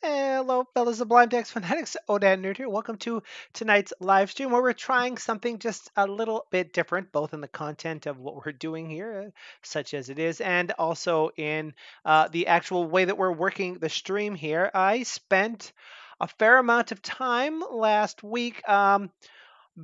Hello, fellow Sublime Text Fanatics. OdatNurd here. Welcome to tonight's live stream where we're trying something just a little bit different, both in the content of what we're doing here, such as it is, and also in the actual way that we're working the stream here. I spent a fair amount of time last week.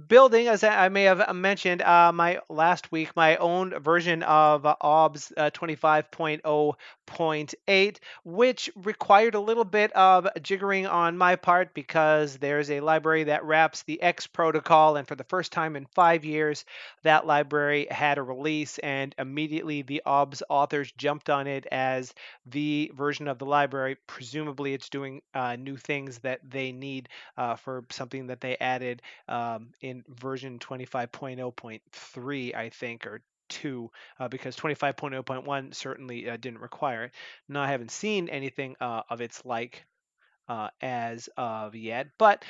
Building, as I may have mentioned, my last week, my own version of OBS 25.0.8, which required a little bit of jiggering on my part because there's a library that wraps the X protocol, and for the first time in 5 years, that library had a release, and immediately the OBS authors jumped on it as the version of the library. Presumably, it's doing new things that they need for something that they added in version 25.0.3, I think, or 2, because 25.0.1 certainly didn't require it. Now, I haven't seen anything of its like as of yet, but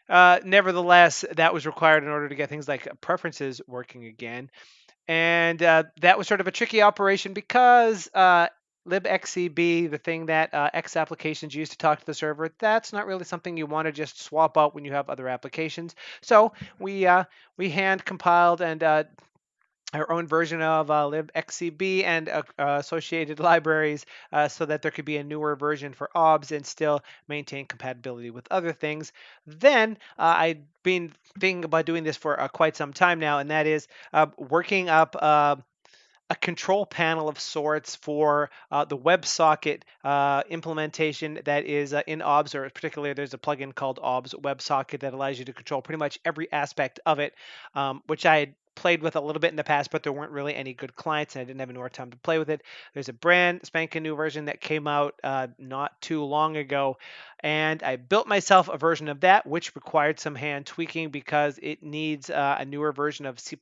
nevertheless, that was required in order to get things like preferences working again. And that was sort of a tricky operation because libxcb, the thing that X applications use to talk to the server, that's not really something you want to just swap out when you have other applications. So we hand compiled and our own version of libxcb and associated libraries so that there could be a newer version for OBS and still maintain compatibility with other things. Then I've been thinking about doing this for quite some time now, and that is working up a control panel of sorts for the WebSocket implementation that is in OBS, or particularly there's a plugin called OBS WebSocket that allows you to control pretty much every aspect of it, which I had played with a little bit in the past, but there weren't really any good clients and I didn't have any more time to play with it. There's a brand spanking new version that came out not too long ago, and I built myself a version of that, which required some hand tweaking because it needs a newer version of C++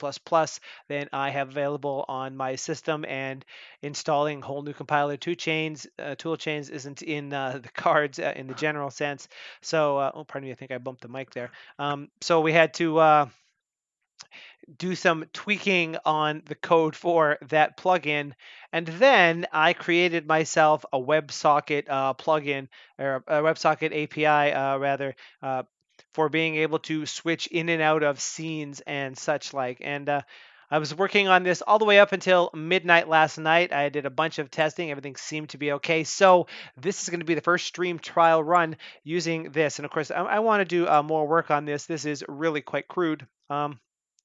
than I have available on my system, and installing whole new compiler tool chains isn't in the cards in the general sense. So, oh, pardon me, I think I bumped the mic there. So we had to do some tweaking on the code for that plugin. And then I created myself a WebSocket plugin, or a WebSocket API, rather, for being able to switch in and out of scenes and such like. And I was working on this all the way up until midnight last night. I did a bunch of testing. Everything seemed to be okay. So this is going to be the first stream trial run using this. And of course, I want to do more work on this. This is really quite crude.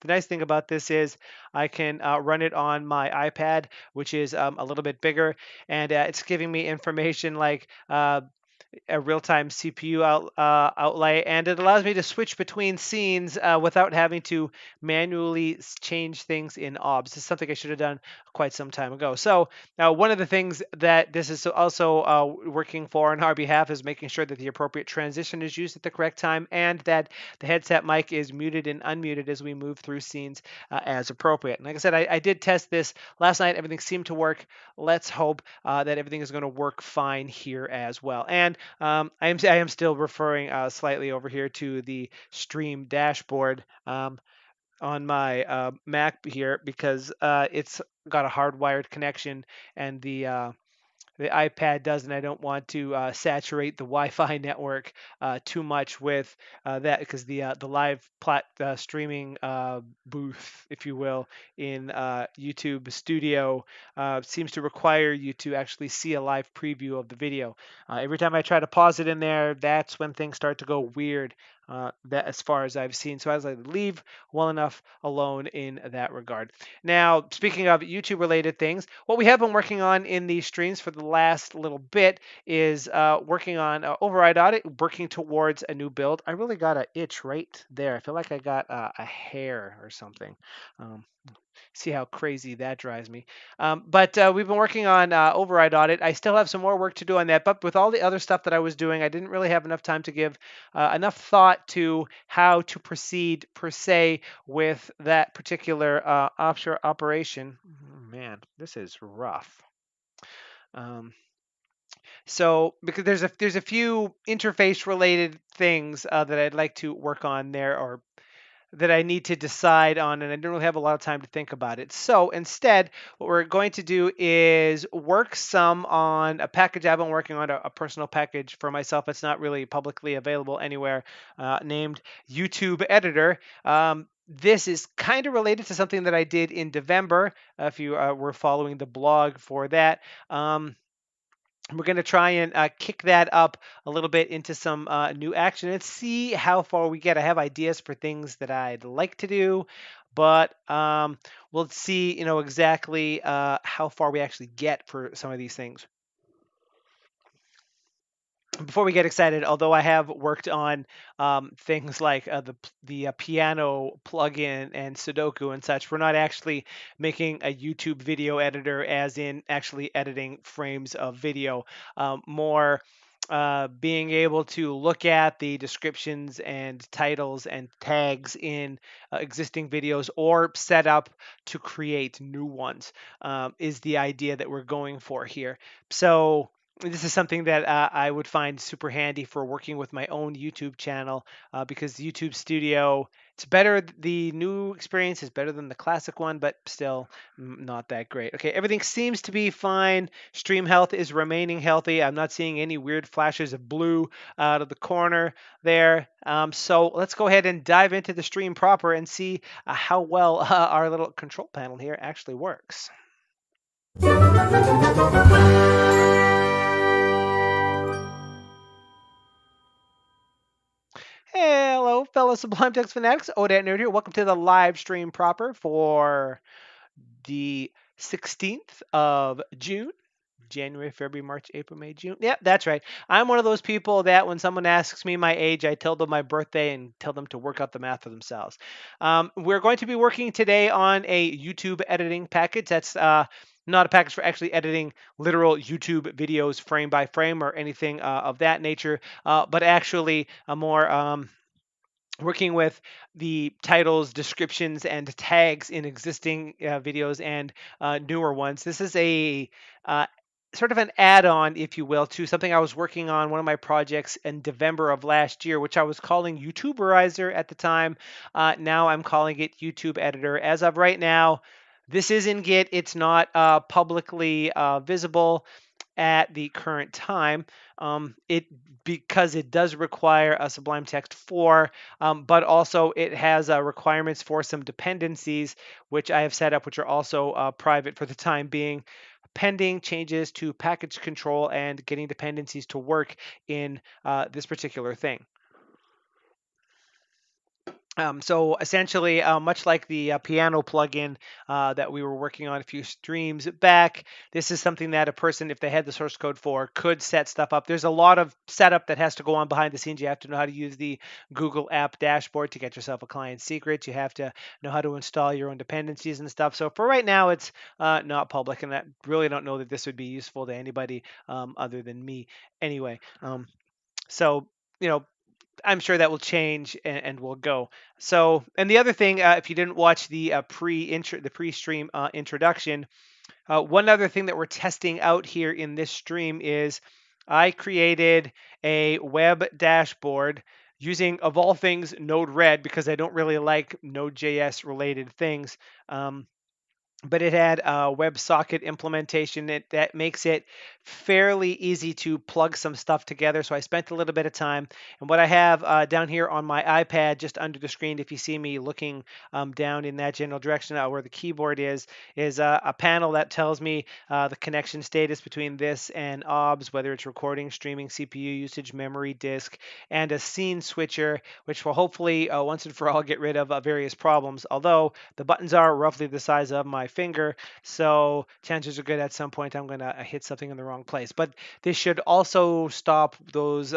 The nice thing about this is I can run it on my iPad, which is a little bit bigger, and it's giving me information like a real-time CPU outlay, and it allows me to switch between scenes without having to manually change things in OBS. This is something I should have done quite some time ago. So now one of the things that this is also working for on our behalf is making sure that the appropriate transition is used at the correct time and that the headset mic is muted and unmuted as we move through scenes as appropriate. And like I said, I did test this last night. Everything seemed to work. Let's hope that everything is going to work fine here as well. And I am still referring slightly over here to the stream dashboard on my Mac here because it's got a hardwired connection, and the iPad does, and I don't want to saturate the Wi-Fi network too much with that, because the live streaming booth, if you will, in YouTube Studio seems to require you to actually see a live preview of the video. Every time I try to pause it in there, that's when things start to go weird. That, as far as I've seen, so I was like, leave well enough alone in that regard. Now, speaking of YouTube related things, what we have been working on in these streams for the last little bit is working on override audit, working towards a new build. I really got an itch right there. I feel like I got a hair or something. Um, See how crazy that drives me. But we've been working on override audit. I still have some more work to do on that, but with all the other stuff that I was doing, I didn't really have enough time to give enough thought to how to proceed per se with that particular offshore operation. Man, this is rough. Um, so because there's a few interface related things that I'd like to work on there, or that I need to decide on, and I don't really have a lot of time to think about it. So instead, what we're going to do is work some on a package I've been working on, a personal package for myself. It's not really publicly available anywhere, named YouTube Editor. This is kind of related to something that I did in November, if you were following the blog for that. We're going to try and kick that up a little bit into some new action and see how far we get. I have ideas for things that I'd like to do, but we'll see, exactly how far we actually get for some of these things. Before we get excited, although I have worked on things like the piano plugin and Sudoku and such, we're not actually making a YouTube video editor, as in actually editing frames of video. More being able to look at the descriptions and titles and tags in existing videos or set up to create new ones is the idea that we're going for here. So this is something that I would find super handy for working with my own YouTube channel because YouTube Studio, it's better. The new experience is better than the classic one, but still not that great. Okay, everything seems to be fine. Stream health is remaining healthy. I'm not seeing any weird flashes of blue out of the corner there. So let's go ahead and dive into the stream proper and see how well our little control panel here actually works. Hello, fellow Sublime Text Fanatics. OdatNurd here. Welcome to the live stream proper for the 16th of June. January, February, March, April, May, June. Yeah, that's right. I'm one of those people that when someone asks me my age, I tell them my birthday and tell them to work out the math for themselves. We're going to be working today on a YouTube editing package. That's not a package for actually editing literal YouTube videos frame by frame or anything of that nature, but actually a more working with the titles, descriptions, and tags in existing videos and newer ones. This is a sort of an add-on, if you will, to something I was working on, one of my projects in November of last year, which I was calling YouTuberizer at the time. Now I'm calling it YouTube Editor. As of right now, this is in Git. It's not publicly visible at the current time. It because it does require a Sublime Text 4, but also it has requirements for some dependencies, which I have set up, which are also private for the time being, pending changes to package control and getting dependencies to work in this particular thing. So essentially, much like the piano plugin that we were working on a few streams back, this is something that a person, if they had the source code for, could set stuff up. There's a lot of setup that has to go on behind the scenes. You have to know how to use the Google App Dashboard to get yourself a client secret. You have to know how to install your own dependencies and stuff. So for right now, it's not public, and I really don't know that this would be useful to anybody other than me anyway. So, you know, I'm sure that will change and will go. So, and the other thing, if you didn't watch the pre-stream introduction, one other thing that we're testing out here in this stream is I created a web dashboard using, of all things, Node-RED because I don't really like Node.js related things. But it had a WebSocket implementation that makes it fairly easy to plug some stuff together. So I spent a little bit of time. And what I have down here on my iPad, just under the screen, if you see me looking down in that general direction where the keyboard is a panel that tells me the connection status between this and OBS, whether it's recording, streaming, CPU usage, memory, disk, and a scene switcher, which will hopefully once and for all get rid of various problems. Although the buttons are roughly the size of my finger, so chances are good at some point I'm going to hit something in the wrong place. But this should also stop those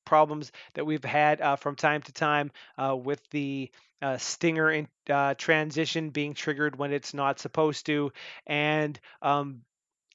problems that we've had from time to time with the stinger in transition being triggered when it's not supposed to, and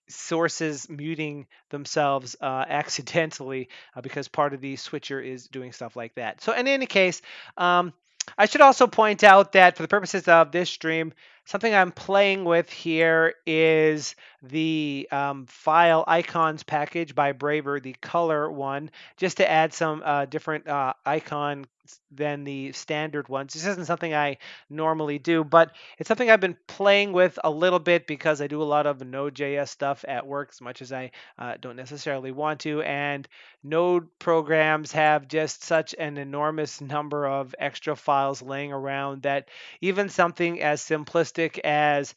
sources muting themselves accidentally because part of the switcher is doing stuff like that. So in any case, I should also point out that for the purposes of this stream, something I'm playing with here is the file icons package by Braver, the color one, just to add some different icon than the standard ones. This isn't something I normally do, but it's something I've been playing with a little bit because I do a lot of Node.js stuff at work, as much as I don't necessarily want to. And Node programs have just such an enormous number of extra files laying around that even something as simplistic as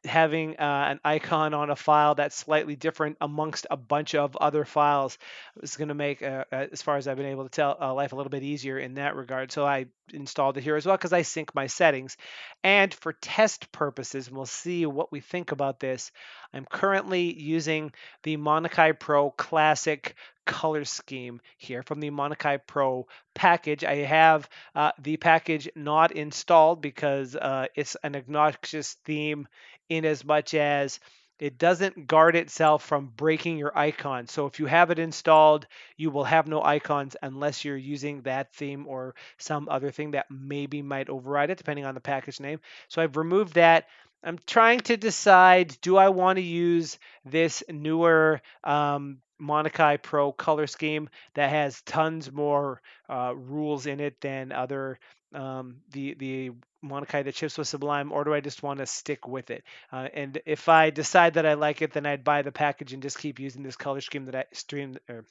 having an icon on a file that's slightly different amongst a bunch of other files is going to make, as far as I've been able to tell, life a little bit easier in that regard. So I installed it here as well because I sync my settings. And for test purposes, and we'll see what we think about this, I'm currently using the Monakai Pro Classic color scheme here from the Monakai Pro package. I have the package not installed because it's an obnoxious theme in as much as it doesn't guard itself from breaking your icon. So if you have it installed, you will have no icons unless you're using that theme or some other thing that maybe might override it, depending on the package name. So I've removed that. I'm trying to decide, do I want to use this newer Monakai Pro color scheme that has tons more rules in it than other the Monakai that ships with Sublime, or do I just want to stick with it? And if I decide that I like it, then I'd buy the package and just keep using this color scheme that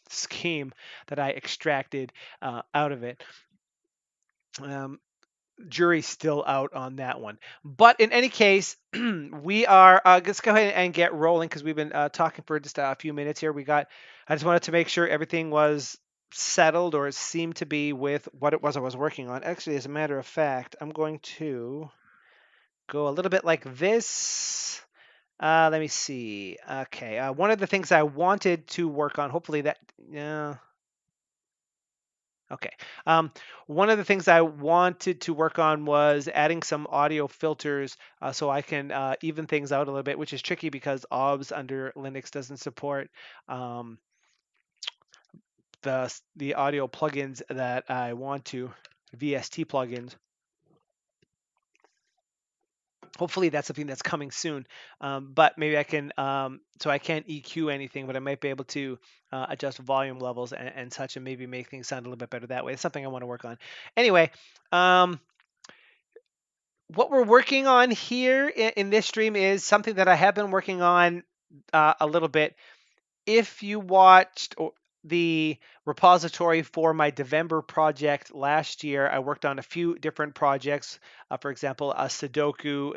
scheme that I extracted out of it. Um, Jury's still out on that one. But in any case, we are let's go ahead and get rolling because we've been talking for just a few minutes here. I just wanted to make sure everything was settled or seemed to be with what it was I was working on. Actually, as a matter of fact, I'm going to go a little bit like this. Let me see. Okay, one of the things I wanted to work on, hopefully that, yeah. Okay. One of the things I wanted to work on was adding some audio filters so I can even things out a little bit, which is tricky because OBS under Linux doesn't support um, the audio plugins that I want to, VST plugins. Hopefully that's something that's coming soon, but maybe I can, so I can't EQ anything, but I might be able to adjust volume levels and such, and maybe make things sound a little bit better that way. It's something I want to work on. Anyway, what we're working on here in this stream is something that I have been working on a little bit. If you watched the repository for my Devember project last year, I worked on a few different projects. For example, a Sudoku,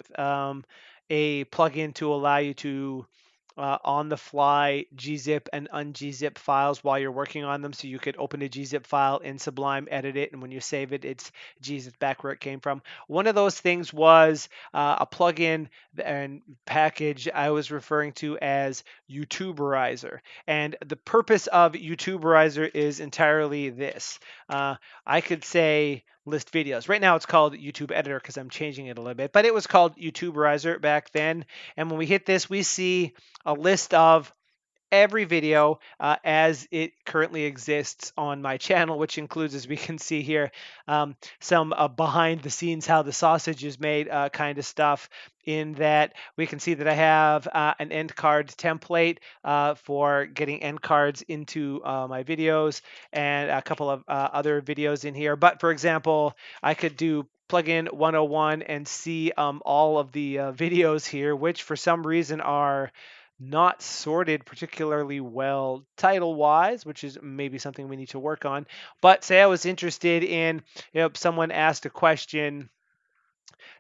a plugin to allow you to on the fly gzip and ungzip files while you're working on them. So you could open a gzip file in Sublime, edit it, and when you save it, it's gzip back where it came from. One of those things was a plugin and package I was referring to as YouTuberizer. And the purpose of YouTuberizer is entirely this. I could say list videos. Right now it's called YouTube Editor because I'm changing it a little bit, but it was called YouTuberizer back then. And when we hit this, we see a list of every video as it currently exists on my channel, which includes, as we can see here, some behind the scenes, how the sausage is made kind of stuff. In that we can see that I have an end card template for getting end cards into my videos, and a couple of other videos in here. But for example, I could do plugin 101 and see all of the videos here, which for some reason are not sorted particularly well title wise, which is maybe something we need to work on. But say I was interested in, someone asked a question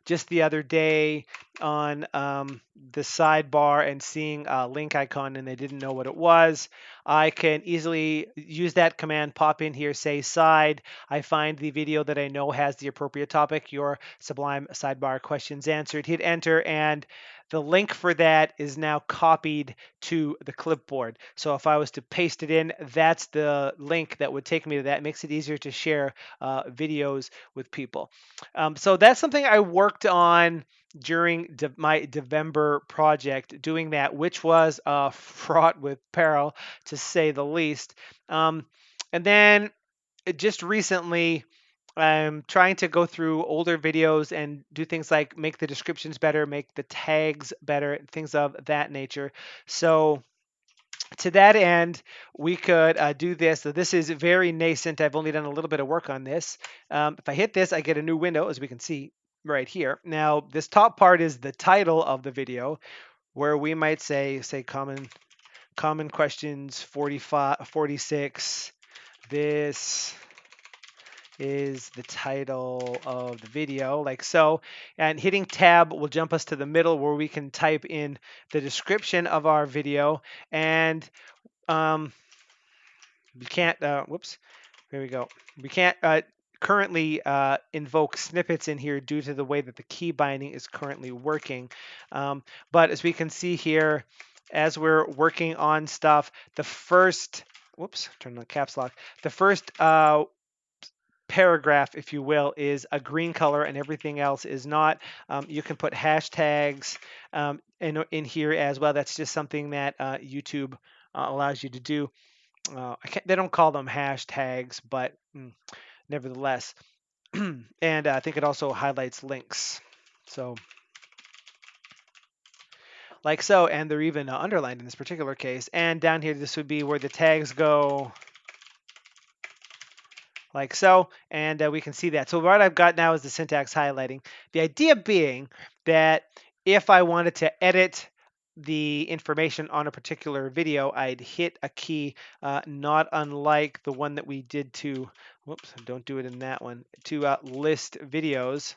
just the other day on the sidebar and seeing a link icon and they didn't know what it was. I can easily use that command, pop in here, say side. I find the video that I know has the appropriate topic, your Sublime sidebar questions answered, hit enter, and the link for that is now copied to the clipboard. So if I was to paste it in, that's the link that would take me to that. It makes it easier to share videos with people. So that's something I worked on during my Devember project, doing that, which was fraught with peril, to say the least. And then just recently, I'm trying to go through older videos and do things like make the descriptions better, make the tags better, things of that nature. So to that end, we could do this. So this is very nascent. I've only done a little bit of work on this. If I hit this, I get a new window, as we can see right here. Now, this top part is the title of the video, where we might say common questions 45, 46. This is the title of the video, like so. And hitting tab will jump us to the middle where we can type in the description of our video. And um, we can't, whoops, here we go. We can't currently invoke snippets in here due to the way that the key binding is currently working. But as we can see here, as we're working on stuff, the first, whoops, turn on caps lock, the first paragraph, if you will, is a green color and everything else is not. You can put hashtags in here as well. That's just something that YouTube allows you to do. They don't call them hashtags, but nevertheless. And I think it also highlights links. So, like so, and they're even underlined in this particular case. And down here, this would be where the tags go, like so, and we can see that. So what I've got now is the syntax highlighting. The idea being that if I wanted to edit the information on a particular video, I'd hit a key, not unlike the one that we did to, whoops, don't do it in that one, to list videos,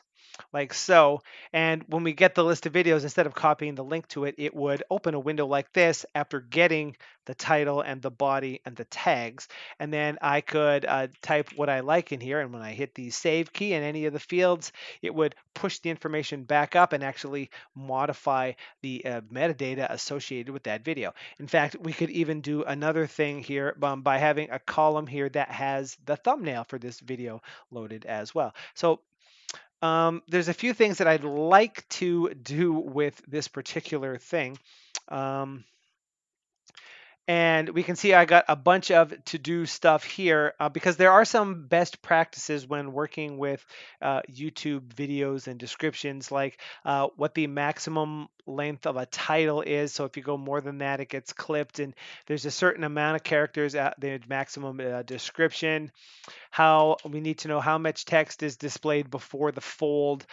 like so. And when we get the list of videos, instead of copying the link to it, it would open a window like this after getting the title and the body and the tags. And then I could type what I like in here. And when I hit the save key in any of the fields, it would push the information back up and actually modify the metadata associated with that video. In fact, we could even do another thing here by having a column here that has the thumbnail for this video loaded as well. So there's a few things that I'd like to do with this particular thing. And we can see I got a bunch of to-do stuff here because there are some best practices when working with YouTube videos and descriptions, like what the maximum length of a title is. So if you go more than that, it gets clipped. And there's a certain amount of characters at the maximum description. How we need to know how much text is displayed before the fold.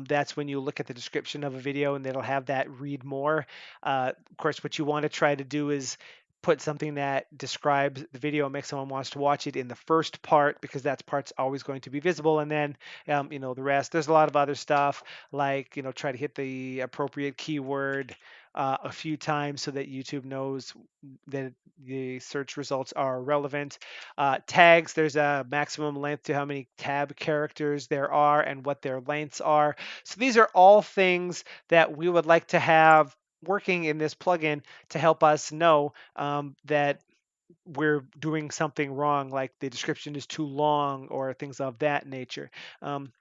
That's when you look at the description of a video and it'll have that read more. Of course, what you want to try to do is put something that describes the video and makes someone wants to watch it in the first part, because that part's always going to be visible. And then the rest, there's a lot of other stuff, like try to hit the appropriate keyword a few times so that YouTube knows that the search results are relevant. Tags, there's a maximum length to how many tab characters there are and what their lengths are. So these are all things that we would like to have working in this plugin to help us know that we're doing something wrong, like the description is too long or things of that nature. And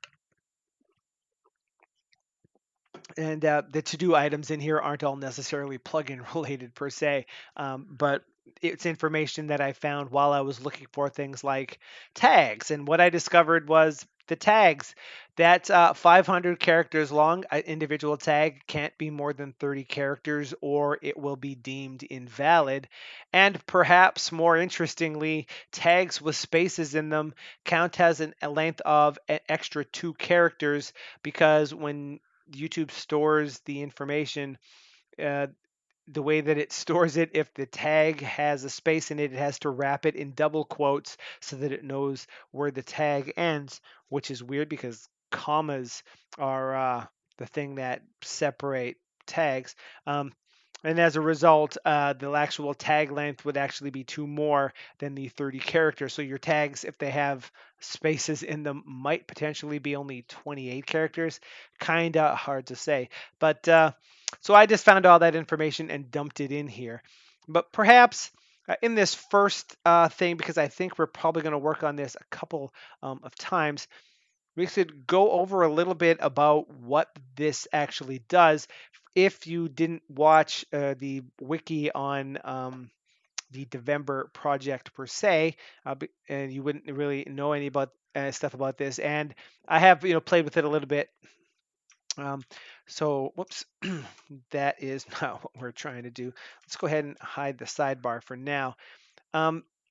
the to-do items in here aren't all necessarily plugin related per se, but it's information that I found while I was looking for things like tags. And what I discovered was the tags. That's 500 characters long. An individual tag can't be more than 30 characters or it will be deemed invalid. And perhaps more interestingly, tags with spaces in them count as a length of an extra 2 characters, because when YouTube stores the information, uh, the way that it stores it, if the tag has a space in it, it has to wrap it in double quotes so that it knows where the tag ends, which is weird because commas are the thing that separate tags. And as a result, the actual tag length would actually be 2 more than the 30 characters. So your tags, if they have spaces in them, might potentially be only 28 characters. Kind of hard to say. But so I just found all that information and dumped it in here. But perhaps in this first thing, because I think we're probably going to work on this a couple of times, we should go over a little bit about what this actually does. If you didn't watch the wiki on the Devember project per se, and you wouldn't really know any about stuff about this, and I have played with it a little bit Um, so, whoops, that is not what we're trying to do. Let's go ahead and hide the sidebar for now.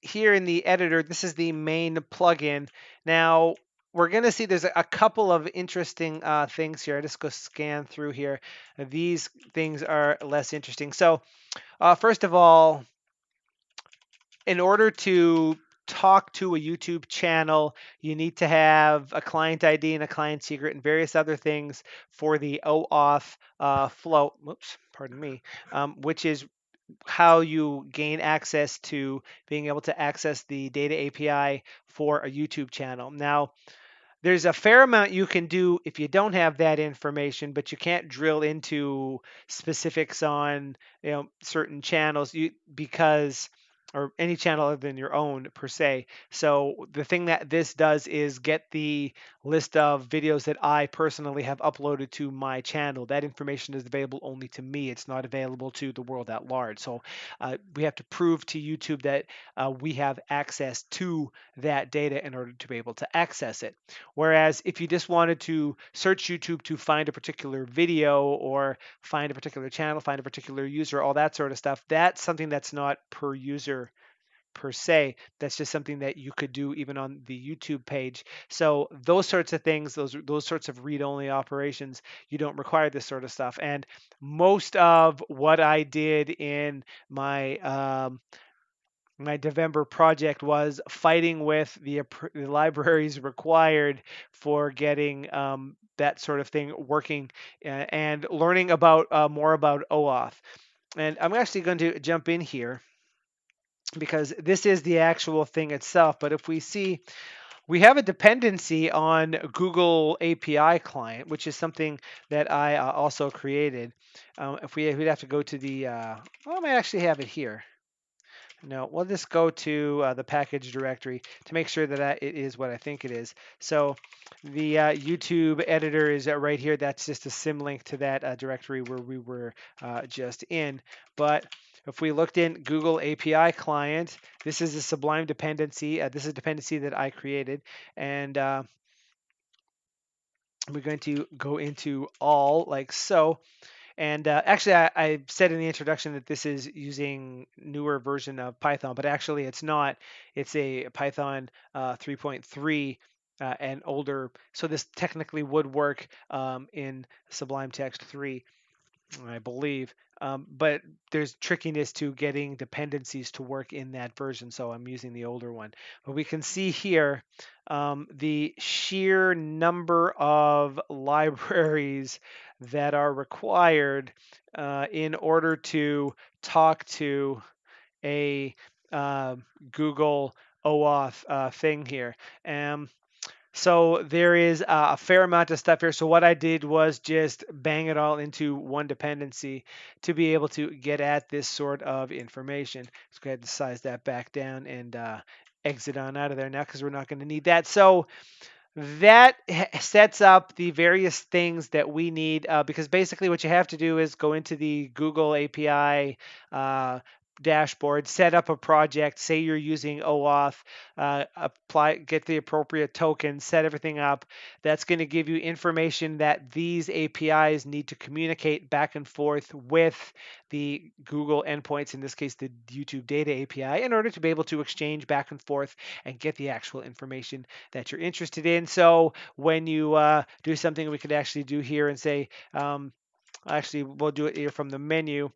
Here in the editor, this is the main plugin. Now, we're going to see there's a couple of interesting things here. I just go scan through here. These things are less interesting. So, first of all, in order to talk to a YouTube channel, you need to have a client ID and a client secret and various other things for the OAuth flow. Whoops, pardon me, which is how you gain access to being able to access the data API for a YouTube channel. Now, there's a fair amount you can do if you don't have that information, but you can't drill into specifics on certain channels because or any channel other than your own per se. So the thing that this does is get the list of videos that I personally have uploaded to my channel. That information is available only to me. It's not available to the world at large. So we have to prove to YouTube that we have access to that data in order to be able to access it. Whereas if you just wanted to search YouTube to find a particular video or find a particular channel, find a particular user, all that sort of stuff, that's something that's not per user per se. That's just something that you could do even on the YouTube page. So those sorts of things, those sorts of read-only operations, you don't require this sort of stuff. And most of what I did in my November project was fighting with the libraries required for getting that sort of thing working and learning about more about OAuth. And I'm actually going to jump in here because this is the actual thing itself. But if we see, we have a dependency on Google API client, which is something that I also created. If we'd have to go to the, well, I might actually have it here. No, we'll just go to the package directory to make sure that it is what I think it is. So the YouTube editor is right here. That's just a symlink to that directory where we were just in. But if we looked in Google API client, this is a Sublime dependency. This is a dependency that I created. And we're going to go into all like so. And actually, I said in the introduction that this is using newer version of Python, but actually it's not. It's a Python 3.3 and older. So this technically would work in Sublime Text 3. I believe. But there's trickiness to getting dependencies to work in that version, so I'm using the older one. But we can see here the sheer number of libraries that are required in order to talk to a Google OAuth thing here. So there is a fair amount of stuff here. So what I did was just bang it all into one dependency to be able to get at this sort of information. Let's go ahead and size that back down and exit on out of there now because we're not going to need that. So that sets up the various things that we need because basically what you have to do is go into the Google API dashboard, set up a project, say you're using OAuth, apply, get the appropriate tokens, set everything up. That's going to give you information that these APIs need to communicate back and forth with the Google endpoints, in this case, the YouTube data API, in order to be able to exchange back and forth and get the actual information that you're interested in. So when you do something we could actually do here and say, actually, we'll do it here from the menu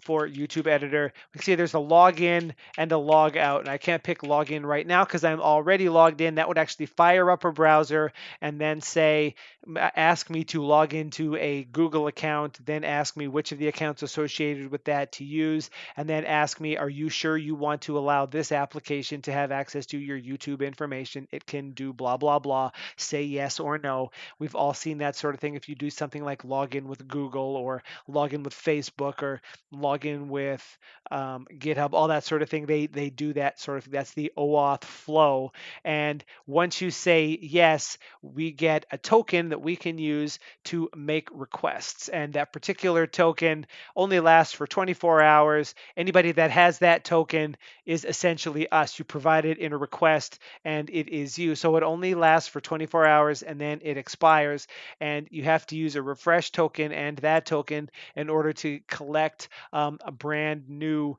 for YouTube editor. We can see there's a login and a log out, and I can't pick login right now because I'm already logged in. That would actually fire up a browser and then say, ask me to log into a Google account, then ask me which of the accounts associated with that to use, and then ask me, are you sure you want to allow this application to have access to your YouTube information? It can do blah, blah, blah. Say yes or no. We've all seen that sort of thing if you do something like log in with Google or log in with Facebook or log log in with GitHub, all that sort of thing. They do that sort of. That's the OAuth Flow. And once you say yes, we get a token that we can use to make requests. And that particular token only lasts for 24 hours. Anybody that has that token is essentially us. You provide it in a request and it is you. So it only lasts for 24 hours and then it expires. And you have to use a refresh token and that token in order to collect a brand new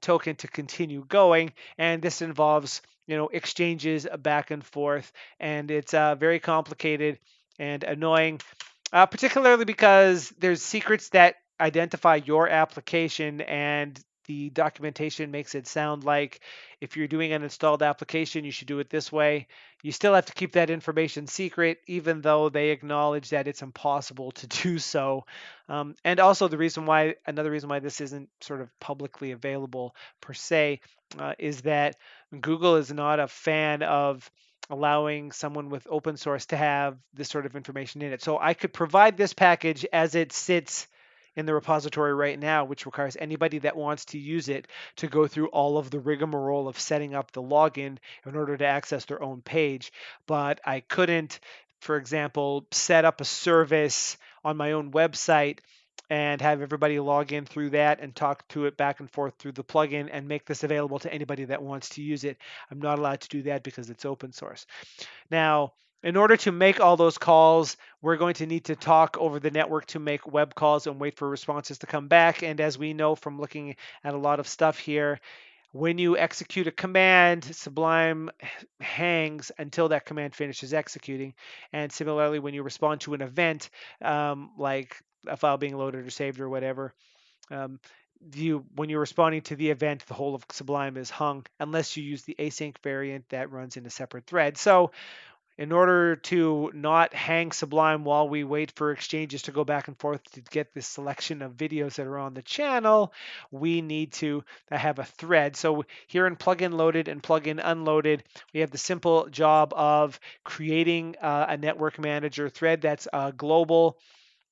token to continue going. And this involves, exchanges back and forth, and it's very complicated and annoying, particularly because there's secrets that identify your application, and the documentation makes it sound like if you're doing an installed application, you should do it this way. You still have to keep that information secret, even though they acknowledge that it's impossible to do so. And also, another reason why this isn't sort of publicly available per se, is that Google is not a fan of allowing someone with open source to have this sort of information in it. So I could provide this package as it sits in the repository right now, which requires anybody that wants to use it to go through all of the rigmarole of setting up the login in order to access their own page. But I couldn't, for example, set up a service on my own website and have everybody log in through that and talk to it back and forth through the plugin and make this available to anybody that wants to use it. I'm not allowed to do that because it's open source. Now, in order to make all those calls, we're going to need to talk over the network to make web calls and wait for responses to come back. And as we know from looking at a lot of stuff here, when you execute a command, Sublime hangs until that command finishes executing. And similarly, when you respond to an event, like a file being loaded or saved or whatever, um, when you're responding to the event, the whole of Sublime is hung unless you use the async variant that runs in a separate thread. So in order to not hang Sublime while we wait for exchanges to go back and forth to get this selection of videos that are on the channel, we need to have a thread. So here in plugin loaded and plugin unloaded, we have the simple job of creating a network manager thread that's global,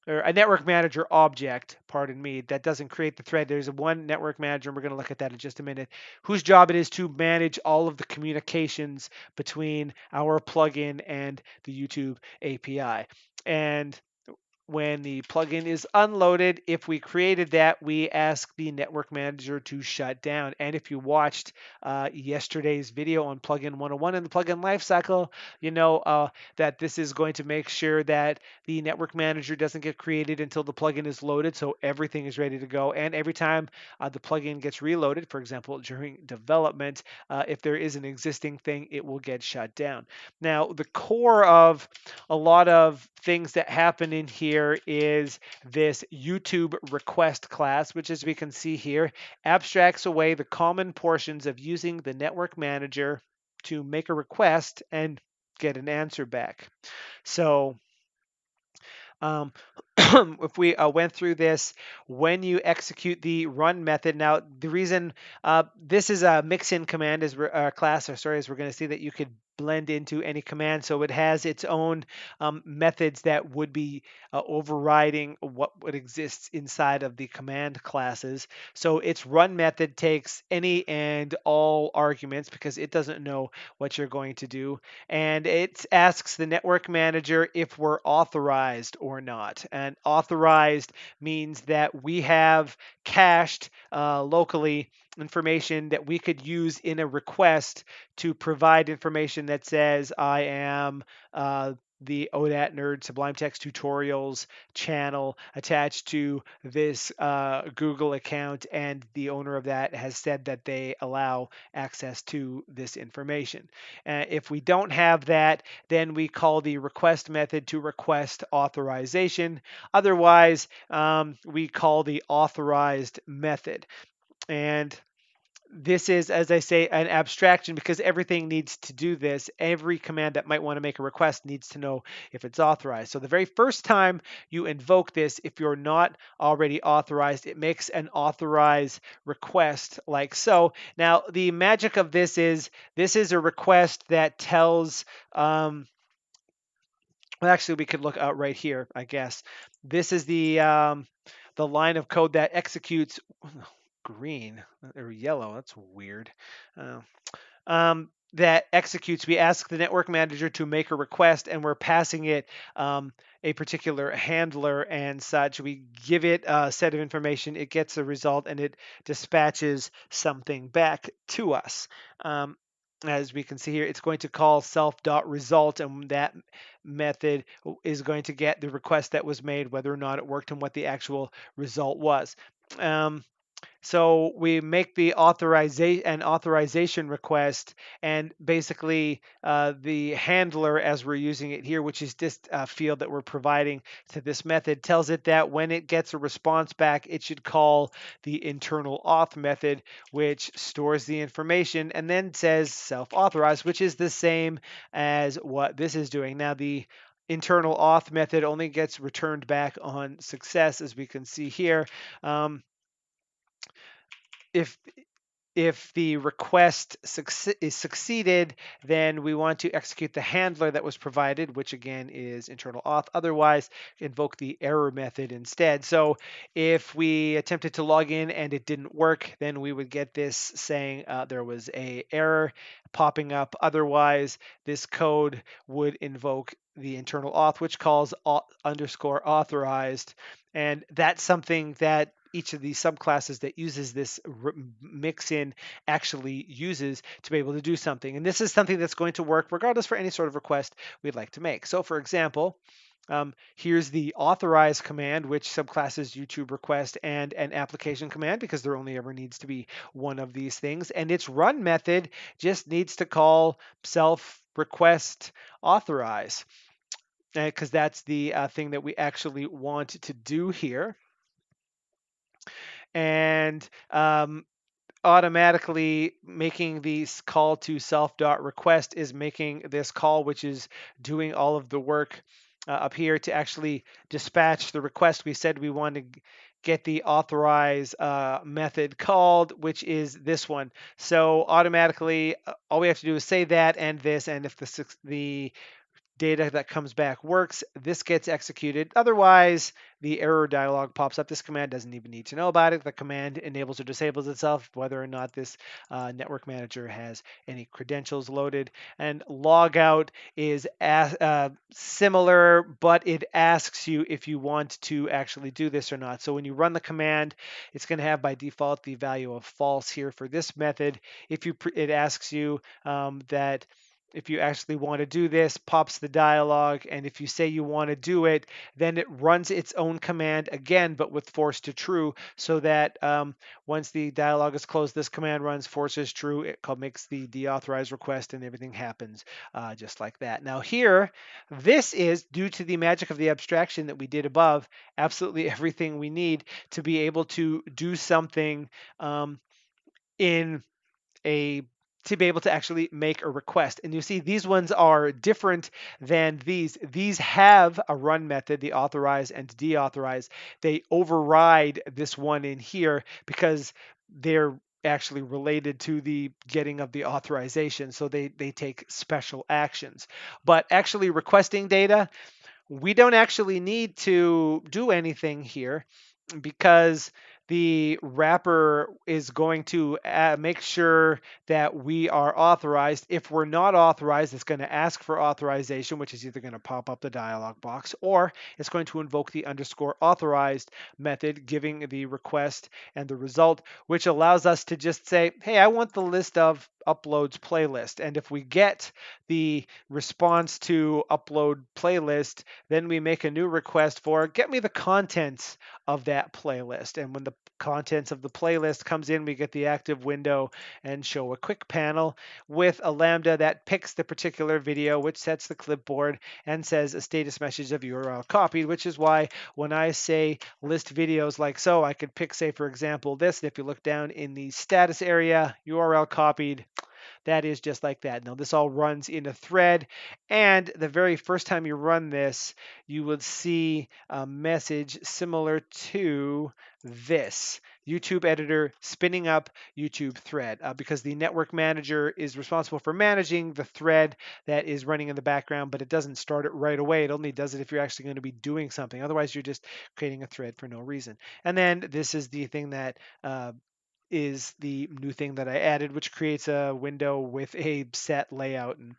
or a network manager object, pardon me, that doesn't create the thread. There's one network manager, and we're going to look at that in just a minute, whose job it is to manage all of the communications between our plugin and the YouTube API. And when the plugin is unloaded, if we created that, we ask the network manager to shut down. And if you watched yesterday's video on Plugin 101 in the plugin lifecycle, you know that this is going to make sure that the network manager doesn't get created until the plugin is loaded, so everything is ready to go. And every time the plugin gets reloaded, for example, during development, if there is an existing thing, it will get shut down. Now, the core of a lot of things that happen in here is this YouTube request class, which, as we can see here, abstracts away the common portions of using the network manager to make a request and get an answer back. So um, if we went through this, when you execute the run method, now the reason this is a mix-in command as class, or sorry, as we're going to see that you could blend into any command. So it has its own methods that would be overriding what would exist inside of the command classes. So its run method takes any and all arguments because it doesn't know what you're going to do. And it asks the network manager if we're authorized or not. And authorized means that we have cached locally information that we could use in a request to provide information that says I am the OdatNurd Sublime Text Tutorials channel attached to this Google account, and the owner of that has said that they allow access to this information. If we don't have that, then we call the request method to request authorization. Otherwise, we call the authorized method. And this is, as I say, an abstraction because everything needs to do this. Every command that might want to make a request needs to know if it's authorized. So the very first time you invoke this, if you're not already authorized, it makes an authorized request like so. Now, the magic of this is a request that tells, well, actually, we could look out right here, I guess. This is the the line of code that executes green or yellow. That's weird. Uh, that executes, we ask the network manager to make a request, and we're passing it a particular handler and such. We give it a set of information, it gets a result, and it dispatches something back to us. As we can see here, it's going to call self.result, and that method is going to get the request that was made, whether or not it worked, and what the actual result was. So we make the authorization request, and basically the handler, as we're using it here, which is this field that we're providing to this method, tells it that when it gets a response back, it should call the internal auth method, which stores the information and then says self-authorized, which is the same as what this is doing. Now the internal auth method only gets returned back on success, as we can see here. If the request is succeeded, then we want to execute the handler that was provided, which again is internal auth. Otherwise, invoke the error method instead. So if we attempted to log in and it didn't work, then we would get this saying there was a error popping up. Otherwise, this code would invoke the internal auth, which calls underscore authorized. And that's something that each of these subclasses that uses this mix-in actually uses to be able to do something. And this is something that's going to work regardless for any sort of request we'd like to make. So for example, here's the authorized command, which subclasses YouTube request and an application command, because there only ever needs to be one of these things. And its run method just needs to call self request authorize, because that's the thing that we actually want to do here. And automatically making these call to self.request is making this call, which is doing all of the work up here to actually dispatch the request. We said we want to get the authorize method called, which is this one. So automatically, all we have to do is say that and this, and if the data that comes back works, this gets executed. Otherwise, the error dialog pops up. This command doesn't even need to know about it. The command enables or disables itself, whether or not this network manager has any credentials loaded. And logout is similar, but it asks you if you want to actually do this or not. So when you run the command, it's going to have by default the value of false here for this method. If it asks you that if you actually want to do this, pops the dialog, and if you say you want to do it, then it runs its own command again, but with force to true, so that once the dialog is closed, this command runs force is true. It makes the deauthorize request, and everything happens just like that. Now here, this is, due to the magic of the abstraction that we did above, absolutely everything we need to be able to do something in a to be able to actually make a request. And you see these ones are different than these. These have a run method, the authorize and deauthorize. They override this one in here because they're actually related to the getting of the authorization. So they take special actions. But actually requesting data, we don't actually need to do anything here, because the wrapper is going to make sure that we are authorized. If we're not authorized, it's going to ask for authorization, which is either going to pop up the dialog box, or it's going to invoke the underscore authorized method, giving the request and the result, which allows us to just say, hey, I want the list of uploads playlist. And if we get the response to upload playlist, then we make a new request for get me the contents of that playlist. And when the contents of the playlist comes in, we get the active window and show a quick panel with a lambda that picks the particular video, which sets the clipboard and says a status message of URL copied, which is why when I say list videos like so, I could pick, say, for example, this. And if you look down in the status area, URL copied, that is just like that. Now this all runs in a thread, and the very first time you run this, you would see a message similar to this. YouTube editor spinning up YouTube thread, because the network manager is responsible for managing the thread that is running in the background, but it doesn't start it right away. It only does it if you're actually going to be doing something. Otherwise, you're just creating a thread for no reason. And then this is the thing that is the new thing that I added, which creates a window with a set layout, and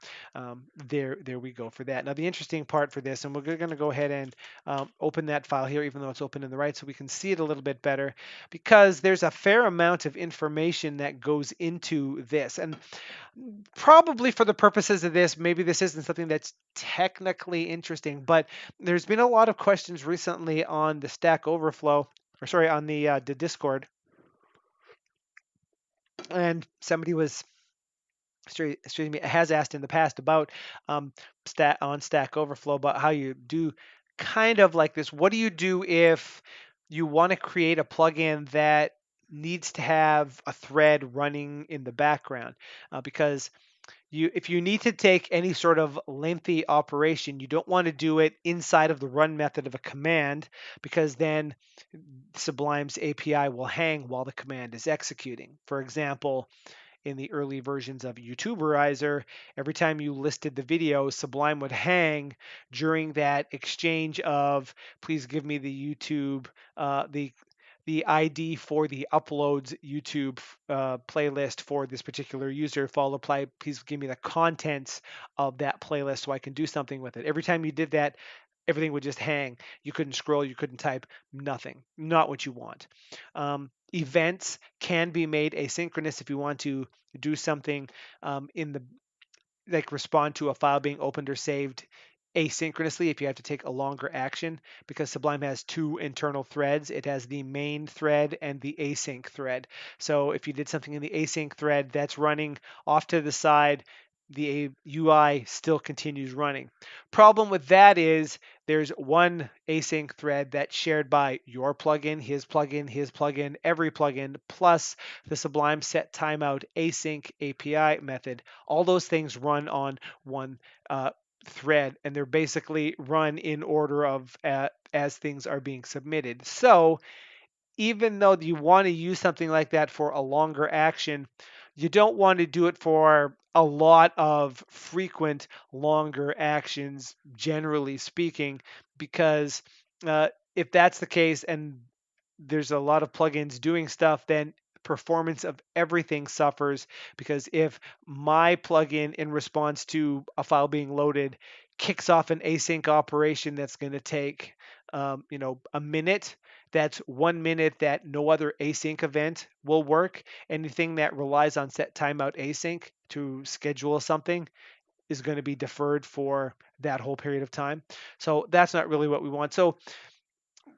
there we go for that. Now the interesting part for this, and we're going to go ahead and open that file here, even though it's open in the right, so we can see it a little bit better, because there's a fair amount of information that goes into this, and probably for the purposes of this, maybe this isn't something that's technically interesting, but there's been a lot of questions recently on the Stack Overflow, or sorry, on the Discord, and somebody was, excuse me, has asked in the past about Stack Overflow, about how you do kind of like this. What do you do if you want to create a plugin that needs to have a thread running in the background? Because if you need to take any sort of lengthy operation, you don't want to do it inside of the run method of a command, because then Sublime's API will hang while the command is executing. For example, in the early versions of YouTuberizer, every time you listed the video, Sublime would hang during that exchange of, please give me the YouTube, the ID for the uploads YouTube playlist for this particular user, followed by, please give me the contents of that playlist so I can do something with it. Every time you did that, everything would just hang. You couldn't scroll, you couldn't type, nothing. Not what you want. Events can be made asynchronous if you want to do something in the, like respond to a file being opened or saved asynchronously if you have to take a longer action, because Sublime has two internal threads. It has the main thread and the async thread. So if you did something in the async thread that's running off to the side, the UI still continues running. Problem with that is there's one async thread that's shared by your plugin, his plugin, his plugin, every plugin, plus the Sublime set timeout async API method. All those things run on one thread, and they're basically run in order of as things are being submitted. So even though you want to use something like that for a longer action, you don't want to do it for a lot of frequent longer actions, generally speaking, because if that's the case and there's a lot of plugins doing stuff, then performance of everything suffers, because if my plugin in response to a file being loaded kicks off an async operation that's going to take a minute, that's 1 minute that no other async event will work. Anything that relies on set timeout async to schedule something is going to be deferred for that whole period of time. So that's not really what we want. So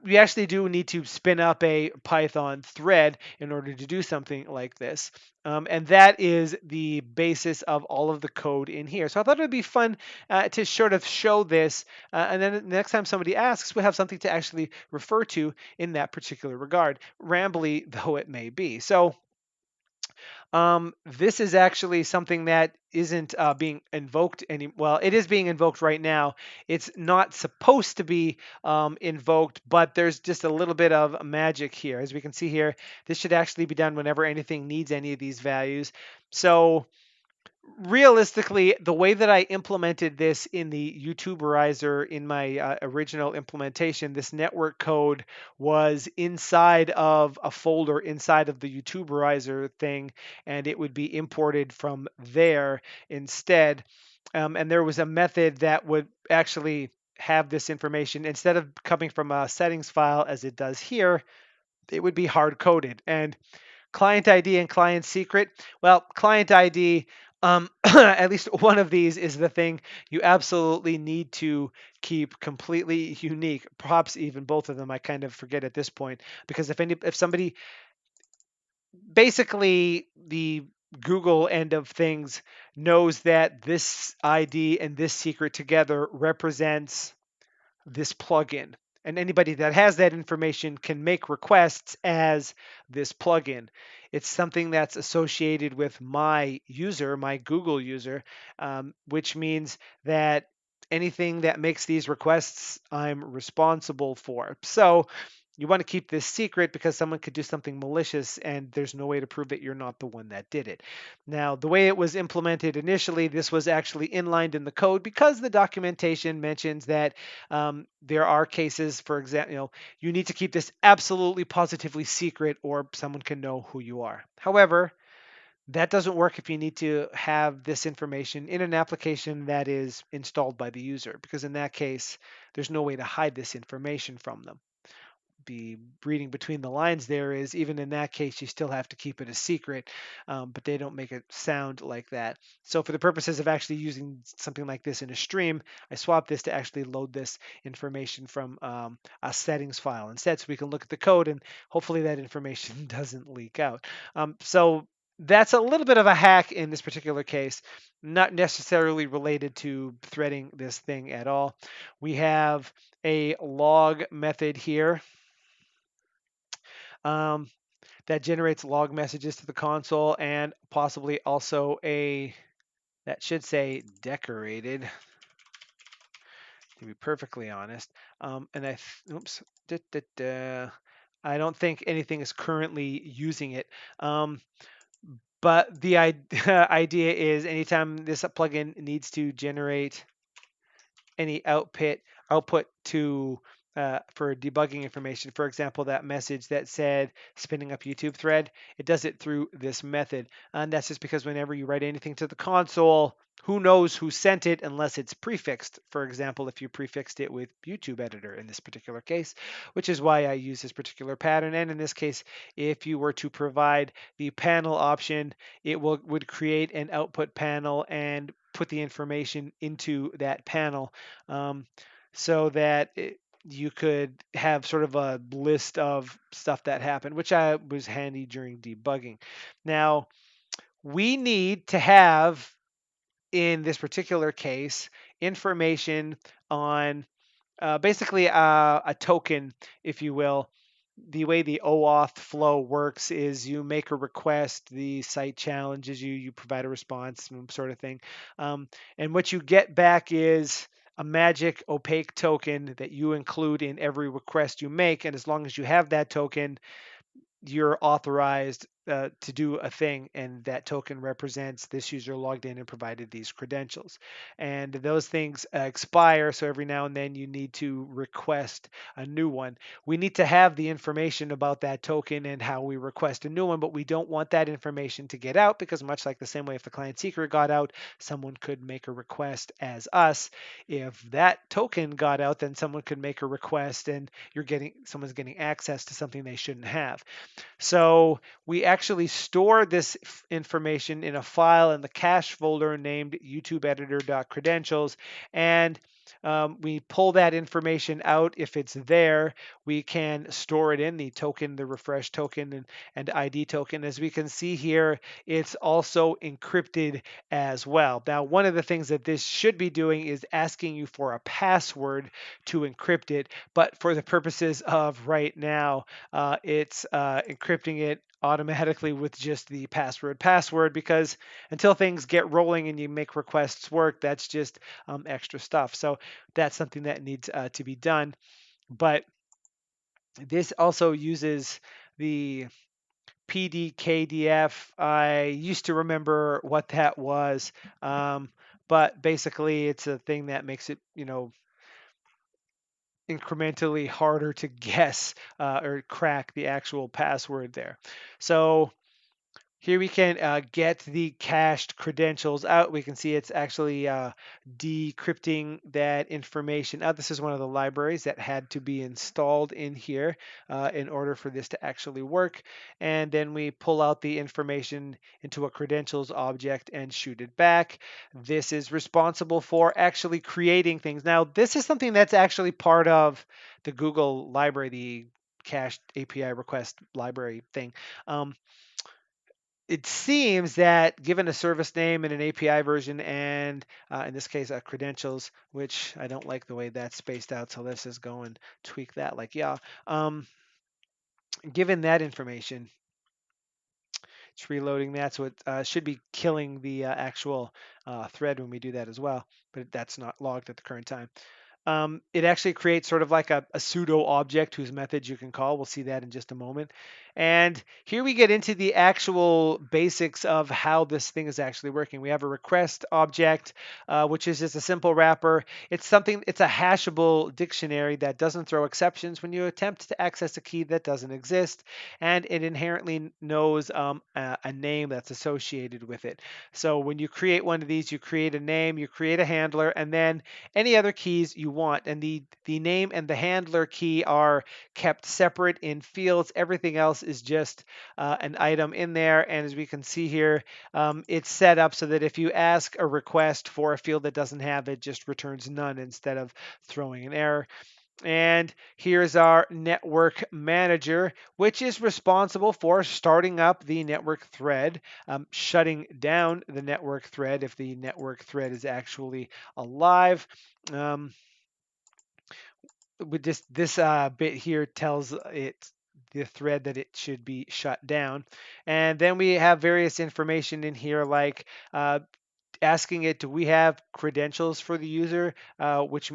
we actually do need to spin up a Python thread in order to do something like this. And that is the basis of all of the code in here. So I thought it would be fun to sort of show this. And then the next time somebody asks, we'll have something to actually refer to in that particular regard, rambly though it may be. So this is actually something that isn't being invoked any. Well, it is being invoked right now. It's not supposed to be invoked, but there's just a little bit of magic here. As we can see here, this should actually be done whenever anything needs any of these values. So realistically, the way that I implemented this in the YouTuberizer in my original implementation, this network code was inside of a folder inside of the YouTuberizer thing, and it would be imported from there instead. And there was a method that would actually have this information instead of coming from a settings file as it does here. It would be hard coded. And client ID and client secret. Well, client ID, at least one of these is the thing you absolutely need to keep completely unique. Perhaps even both of them, I kind of forget at this point, because if somebody, basically the Google end of things knows that this ID and this secret together represents this plugin. and anybody that has that information can make requests as this plugin. It's something that's associated with my user, my Google user, which means that anything that makes these requests, I'm responsible for. So you want to keep this secret because someone could do something malicious and there's no way to prove that you're not the one that did it. Now, the way it was implemented initially, this was actually inlined in the code because the documentation mentions that there are cases, for example, you need to keep this absolutely positively secret or someone can know who you are. However, that doesn't work if you need to have this information in an application that is installed by the user, because in that case, there's no way to hide this information from them. Be reading between the lines there is even in that case you still have to keep it a secret, but they don't make it sound like that. So for the purposes of actually using something like this in a stream, I swapped this to actually load this information from a settings file instead, so we can look at the code and hopefully that information doesn't leak out. So that's a little bit of a hack in this particular case, not necessarily related to threading this thing at all. We have a log method here um, that generates log messages to the console, and possibly also a, that should say decorated, to be perfectly honest. And oops, I don't think anything is currently using it. But the idea is anytime this plugin needs to generate any output to for debugging information. For example, that message that said spinning up YouTube thread, it does it through this method. And that's just because whenever you write anything to the console, who knows who sent it unless it's prefixed. For example, if you prefixed it with YouTube editor in this particular case, which is why I use this particular pattern. And in this case, if you were to provide the panel option, it would create an output panel and put the information into that panel, um, so that you could have sort of a list of stuff that happened, which I was handy during debugging. Now, we need to have, in this particular case, information on basically a token, if you will. The way the OAuth flow works is you make a request, the site challenges you, you provide a response, sort of thing. And what you get back is a magic opaque token that you include in every request you make. And as long as you have that token, you're authorized to do a thing, and that token represents this user logged in and provided these credentials. And those things expire, so every now and then you need to request a new one. We need to have the information about that token and how we request a new one, but we don't want that information to get out, because much like the same way if the client secret got out, someone could make a request as us. If that token got out, then someone could make a request and someone's getting access to something they shouldn't have. So we actually store this information in a file in the cache folder named YouTubeEditor.credentials, and we pull that information out. If it's there, we can store it in the token, the refresh token and ID token. As we can see here, it's also encrypted as well. Now, one of the things that this should be doing is asking you for a password to encrypt it, but for the purposes of right now, it's encrypting it automatically with just the password, because until things get rolling and you make requests work, that's just extra stuff. So that's something that needs to be done. But this also uses the PDKDF. I used to remember what that was, but basically it's a thing that makes it, incrementally harder to guess or crack the actual password there. So here we can get the cached credentials out. We can see it's actually decrypting that information out. This is one of the libraries that had to be installed in here in order for this to actually work. And then we pull out the information into a credentials object and shoot it back. This is responsible for actually creating things. Now, this is something that's actually part of the Google library, the cached API request library thing. Um, it seems that given a service name and an API version, and in this case, credentials, which I don't like the way that's spaced out, so let's just go and tweak that like, yeah. Given that information, it's reloading that, so it should be killing the actual thread when we do that as well, but that's not logged at the current time. It actually creates sort of like a pseudo object whose methods you can call. We'll see that in just a moment. And here we get into the actual basics of how this thing is actually working. We have a request object, which is just a simple wrapper. It's a hashable dictionary that doesn't throw exceptions when you attempt to access a key that doesn't exist. And it inherently knows a name that's associated with it. So when you create one of these, you create a name, you create a handler, and then any other keys you want. And the name and the handler key are kept separate in fields. Everything else is just an item in there. And as we can see here, it's set up so that if you ask a request for a field that doesn't have it, just returns none instead of throwing an error. And here's our network manager, which is responsible for starting up the network thread, shutting down the network thread if the network thread is actually alive. Um, with this bit here tells it the thread that it should be shut down. And then we have various information in here like asking it, do we have credentials for the user, which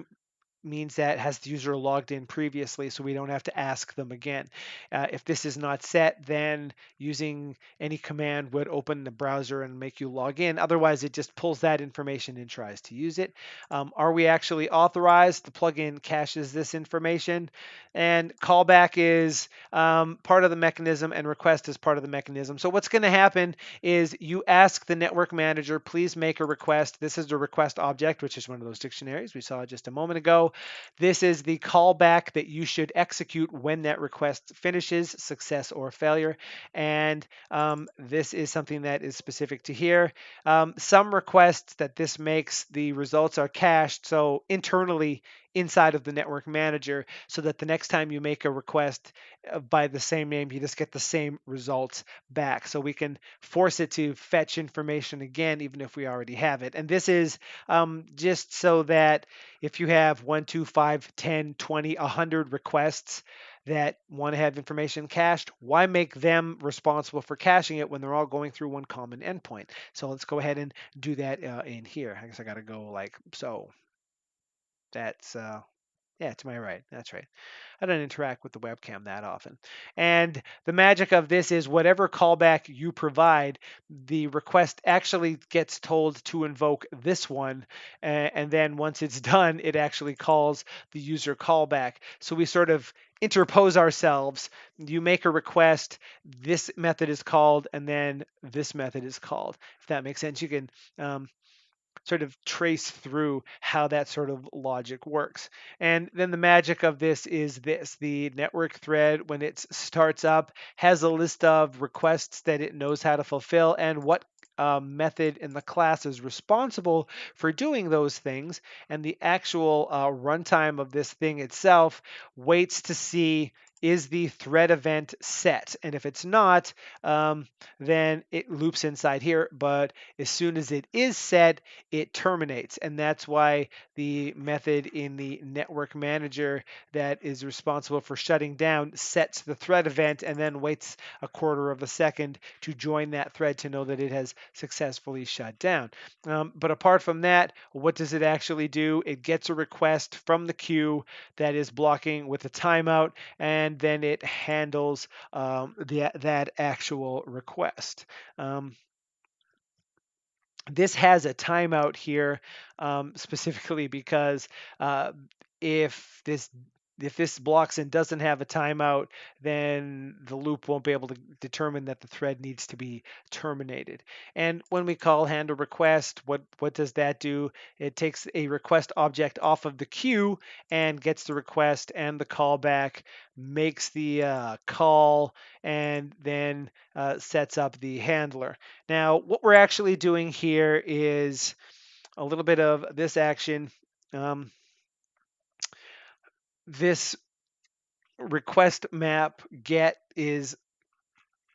means that has the user logged in previously, so we don't have to ask them again. If this is not set, then using any command would open the browser and make you log in. Otherwise, it just pulls that information and tries to use it. Are we actually authorized? The plugin caches this information, and callback is part of the mechanism, and request is part of the mechanism. So what's going to happen is you ask the network manager, please make a request. This is the request object, which is one of those dictionaries we saw just a moment ago. This is the callback that you should execute when that request finishes, success or failure. And this is something that is specific to here. Some requests that this makes, the results are cached. So internally inside of the network manager, so that the next time you make a request by the same name, you just get the same results back. So we can force it to fetch information again, even if we already have it. And this is just so that if you have 1, 2, 5, 10, 20, 100 requests that want to have information cached, why make them responsible for caching it when they're all going through one common endpoint? So let's go ahead and do that in here. I guess I got to go like so. That's yeah, to my right. That's right. I don't interact with the webcam that often. And the magic of this is whatever callback you provide, the request actually gets told to invoke this one. And then once it's done, it actually calls the user callback. So we sort of interpose ourselves. You make a request, this method is called, and then this method is called. If that makes sense, you can sort of trace through how that sort of logic works. And then the magic of this is this: the network thread, when it starts up, has a list of requests that it knows how to fulfill and what method in the class is responsible for doing those things. And the actual runtime of this thing itself waits to see, is the thread event set? And if it's not, then it loops inside here. But as soon as it is set, it terminates. And that's why the method in the network manager that is responsible for shutting down sets the thread event and then waits a quarter of a second to join that thread to know that it has successfully shut down. But apart from that, what does it actually do? It gets a request from the queue that is blocking with a timeout, and then it handles that actual request. This has a timeout here specifically because uh, if this if this blocks and doesn't have a timeout, then the loop won't be able to determine that the thread needs to be terminated. And when we call handle request, what does that do? It takes a request object off of the queue and gets the request and the callback, makes the call, and then sets up the handler. Now, what we're actually doing here is a little bit of this action. This request map get is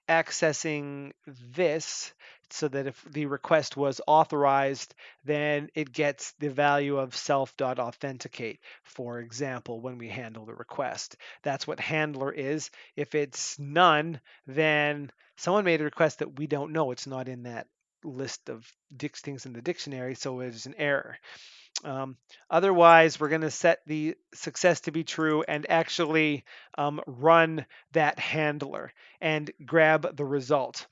accessing this so that if the request was authorized, then it gets the value of self.authenticate, for example, when we handle the request. That's what handler is. If it's none, then someone made a request that we don't know. It's not in that list of things in the dictionary, so it is an error. Otherwise, we're going to set the success to be true and actually run that handler and grab the result.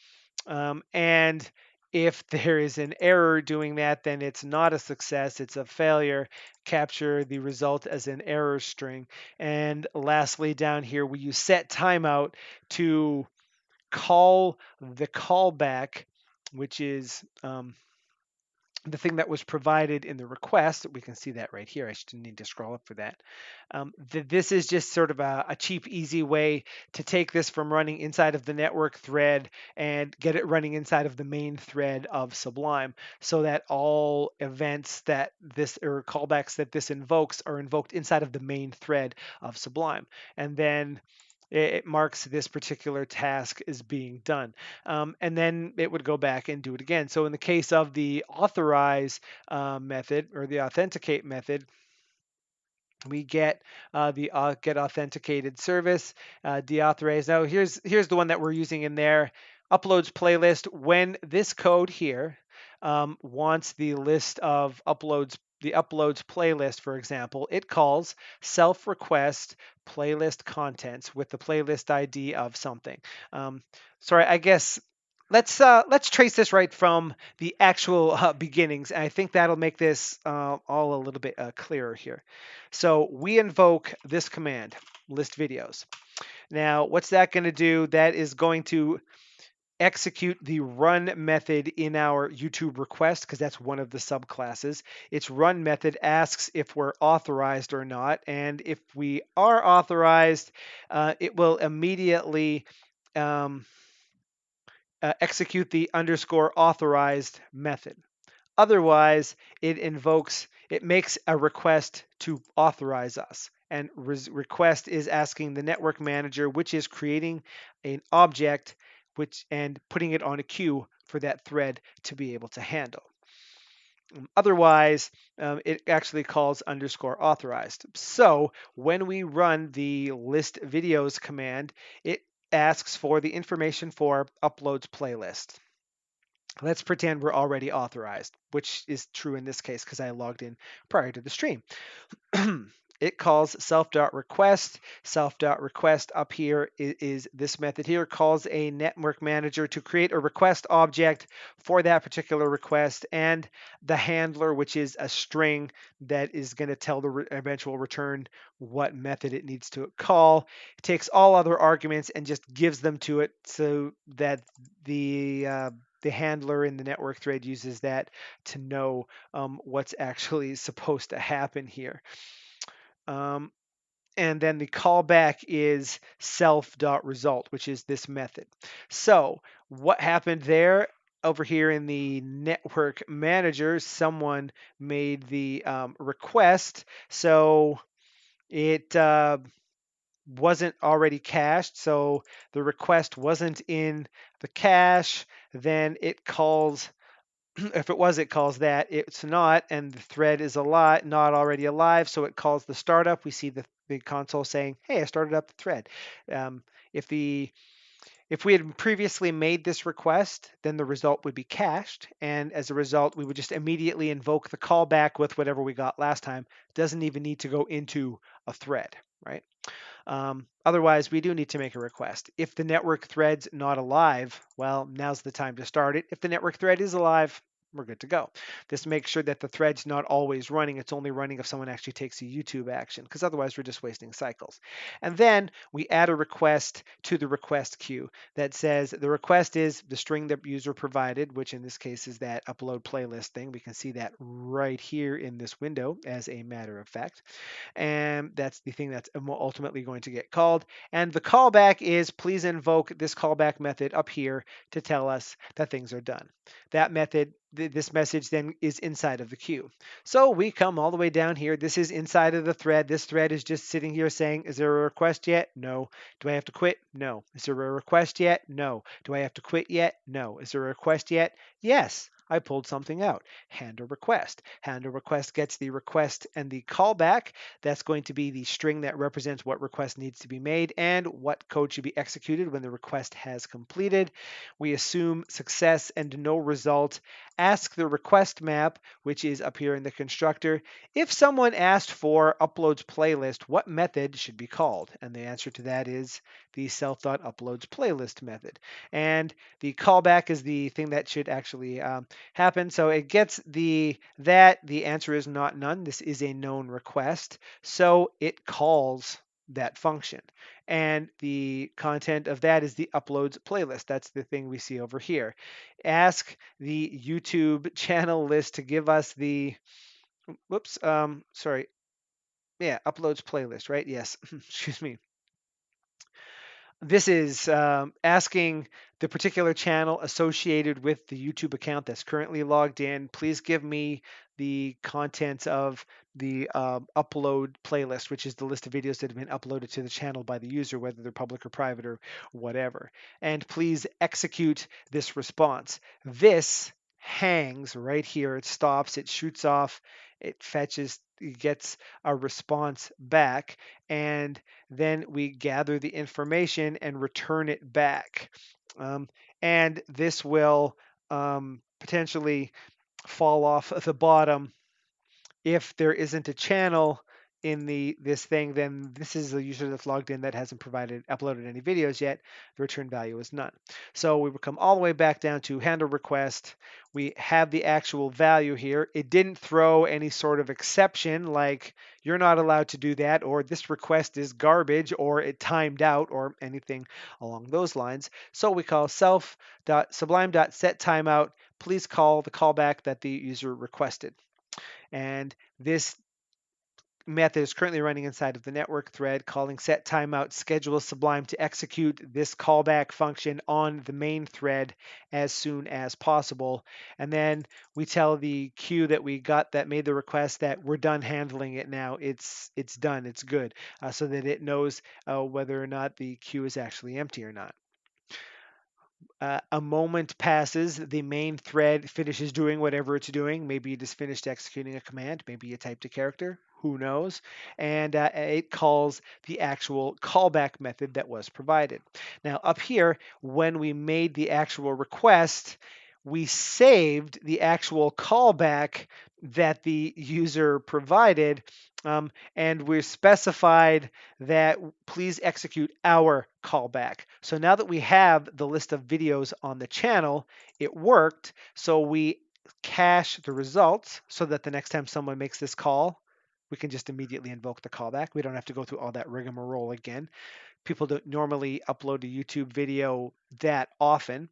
And if there is an error doing that, then it's not a success, it's a failure. Capture the result as an error string. And lastly, down here, we use set timeout to call the callback, which is the thing that was provided in the request. We can see that right here. I just need to scroll up for that. This is just sort of a cheap, easy way to take this from running inside of the network thread and get it running inside of the main thread of Sublime, so that all events that this or callbacks that this invokes are invoked inside of the main thread of Sublime. And then it marks this particular task as being done. And then it would go back and do it again. So in the case of the authorize method or the authenticate method, we get the get authenticated service, deauthorize. Now here's the one that we're using in there. Uploads playlist. When this code here wants the list of uploads, the uploads playlist, for example, it calls self request playlist contents with the playlist ID of something. Sorry, I guess let's trace this right from the actual beginnings. And I think that'll make this all a little bit clearer here. So we invoke this command, list videos. Now, what's that going to do? That is going to execute the run method in our YouTube request, because that's one of the subclasses. Its run method asks if we're authorized or not. And if we are authorized, it will immediately execute the underscore authorized method. Otherwise, it makes a request to authorize us. And request is asking the network manager, which is creating an object and putting it on a queue for that thread to be able to handle. Otherwise, it actually calls underscore authorized. So when we run the list videos command, it asks for the information for uploads playlist. Let's pretend we're already authorized, which is true in this case because I logged in prior to the stream. It calls self.request. Self.request up here is this method here, calls a network manager to create a request object for that particular request, and the handler, which is a string that is going to tell the eventual return what method it needs to call. It takes all other arguments and just gives them to it so that the handler in the network thread uses that to know what's actually supposed to happen here. And then the callback is self.result, which is this method. So what happened there? Over here in the network manager, someone made the request. So it wasn't already cached. So the request wasn't in the cache. Then it calls if it was, it calls that. It's not, and the thread is not already alive, so it calls the startup. We see the console saying, "Hey, I started up the thread." If we had previously made this request, then the result would be cached, and as a result, we would just immediately invoke the callback with whatever we got last time. Doesn't even need to go into a thread, right? Otherwise, we do need to make a request. If the network thread's not alive, well, now's the time to start it. If the network thread is alive, we're good to go. This makes sure that the thread's not always running. It's only running if someone actually takes a YouTube action, because otherwise we're just wasting cycles. And then we add a request to the request queue that says the request is the string that user provided, which in this case is that upload playlist thing. We can see that right here in this window as a matter of fact. And that's the thing that's ultimately going to get called. And the callback is please invoke this callback method up here to tell us that things are done. That method this message then is inside of the queue. So we come all the way down here. This is inside of the thread. This thread is just sitting here saying, is there a request yet? No. Do I have to quit? No. Is there a request yet? No. Do I have to quit yet? No. Is there a request yet? Yes. I pulled something out. Handle request. Handle request gets the request and the callback. That's going to be the string that represents what request needs to be made and what code should be executed when the request has completed. We assume success and no result. Ask the request map, which is up here in the constructor, if someone asked for uploads playlist, what method should be called? And the answer to that is the self.uploads playlist method. And the callback is the thing that should actually happen. So it gets the answer is not none. This is a known request. So it calls that function. And the content of that is the uploads playlist. That's the thing we see over here. Ask the YouTube channel list to give us the, whoops, sorry. Yeah, uploads playlist, right? Yes, excuse me. This is asking the particular channel associated with the YouTube account that's currently logged in. Please give me the contents of the upload playlist, which is the list of videos that have been uploaded to the channel by the user, whether they're public or private or whatever. And please execute this response. This hangs right here. It stops, it shoots off, it fetches, it gets a response back, and then we gather the information and return it back. And this will potentially fall off the bottom if there isn't a channel in this thing, then this is a user that's logged in that hasn't uploaded any videos yet. The return value is none. So we will come all the way back down to handle request. We have the actual value here. It didn't throw any sort of exception like you're not allowed to do that, or this request is garbage, or it timed out, or anything along those lines. So we call self.sublime.setTimeout. Please call the callback that the user requested. And this method is currently running inside of the network thread, calling set timeout schedules Sublime to execute this callback function on the main thread as soon as possible. And then we tell the queue that we got that made the request that we're done handling it now. It's done. It's good, so that it knows whether or not the queue is actually empty or not. A moment passes, the main thread finishes doing whatever it's doing. Maybe you just finished executing a command, maybe you typed a character, who knows? And it calls the actual callback method that was provided. Now, up here, when we made the actual request, we saved the actual callback that the user provided, and we specified that please execute our callback. So now that we have the list of videos on the channel, it worked. So we cache the results so that the next time someone makes this call, we can just immediately invoke the callback. We don't have to go through all that rigmarole again. People don't normally upload a YouTube video that often.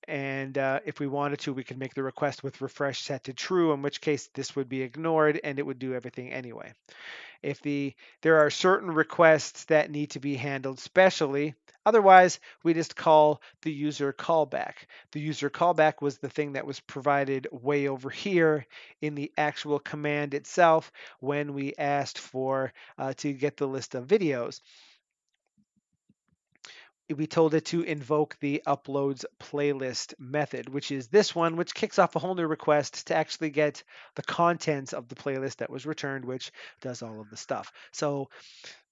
And if we wanted to, we could make the request with refresh set to true, in which case this would be ignored and it would do everything anyway. If there are certain requests that need to be handled specially, otherwise we just call the user callback. The user callback was the thing that was provided way over here in the actual command itself when we asked for to get the list of videos. We told it to invoke the uploads playlist method, which is this one, which kicks off a whole new request to actually get the contents of the playlist that was returned, which does all of the stuff. So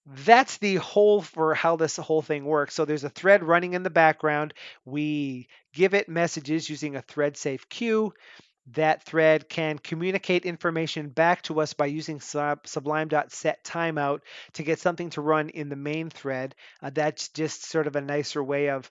that's the whole for how this whole thing works. So there's a thread running in the background. We give it messages using a thread safe queue. That thread can communicate information back to us by using sublime.setTimeout to get something to run in the main thread. That's just sort of a nicer way of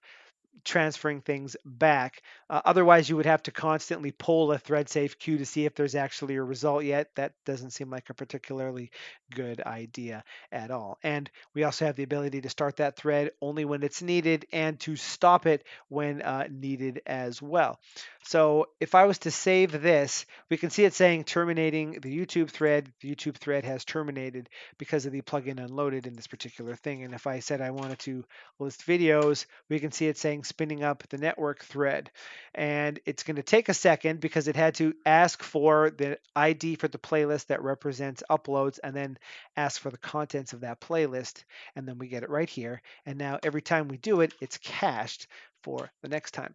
transferring things back. Otherwise, you would have to constantly pull a thread safe queue to see if there's actually a result yet. That doesn't seem like a particularly good idea at all. And we also have the ability to start that thread only when it's needed and to stop it when needed as well. So if I was to save this, we can see it saying terminating the YouTube thread. The YouTube thread has terminated because of the plugin unloaded in this particular thing. And if I said I wanted to list videos, we can see it saying spinning up the network thread. And it's going to take a second because it had to ask for the ID for the playlist that represents uploads and then ask for the contents of that playlist. And then we get it right here. And now every time we do it, it's cached for the next time.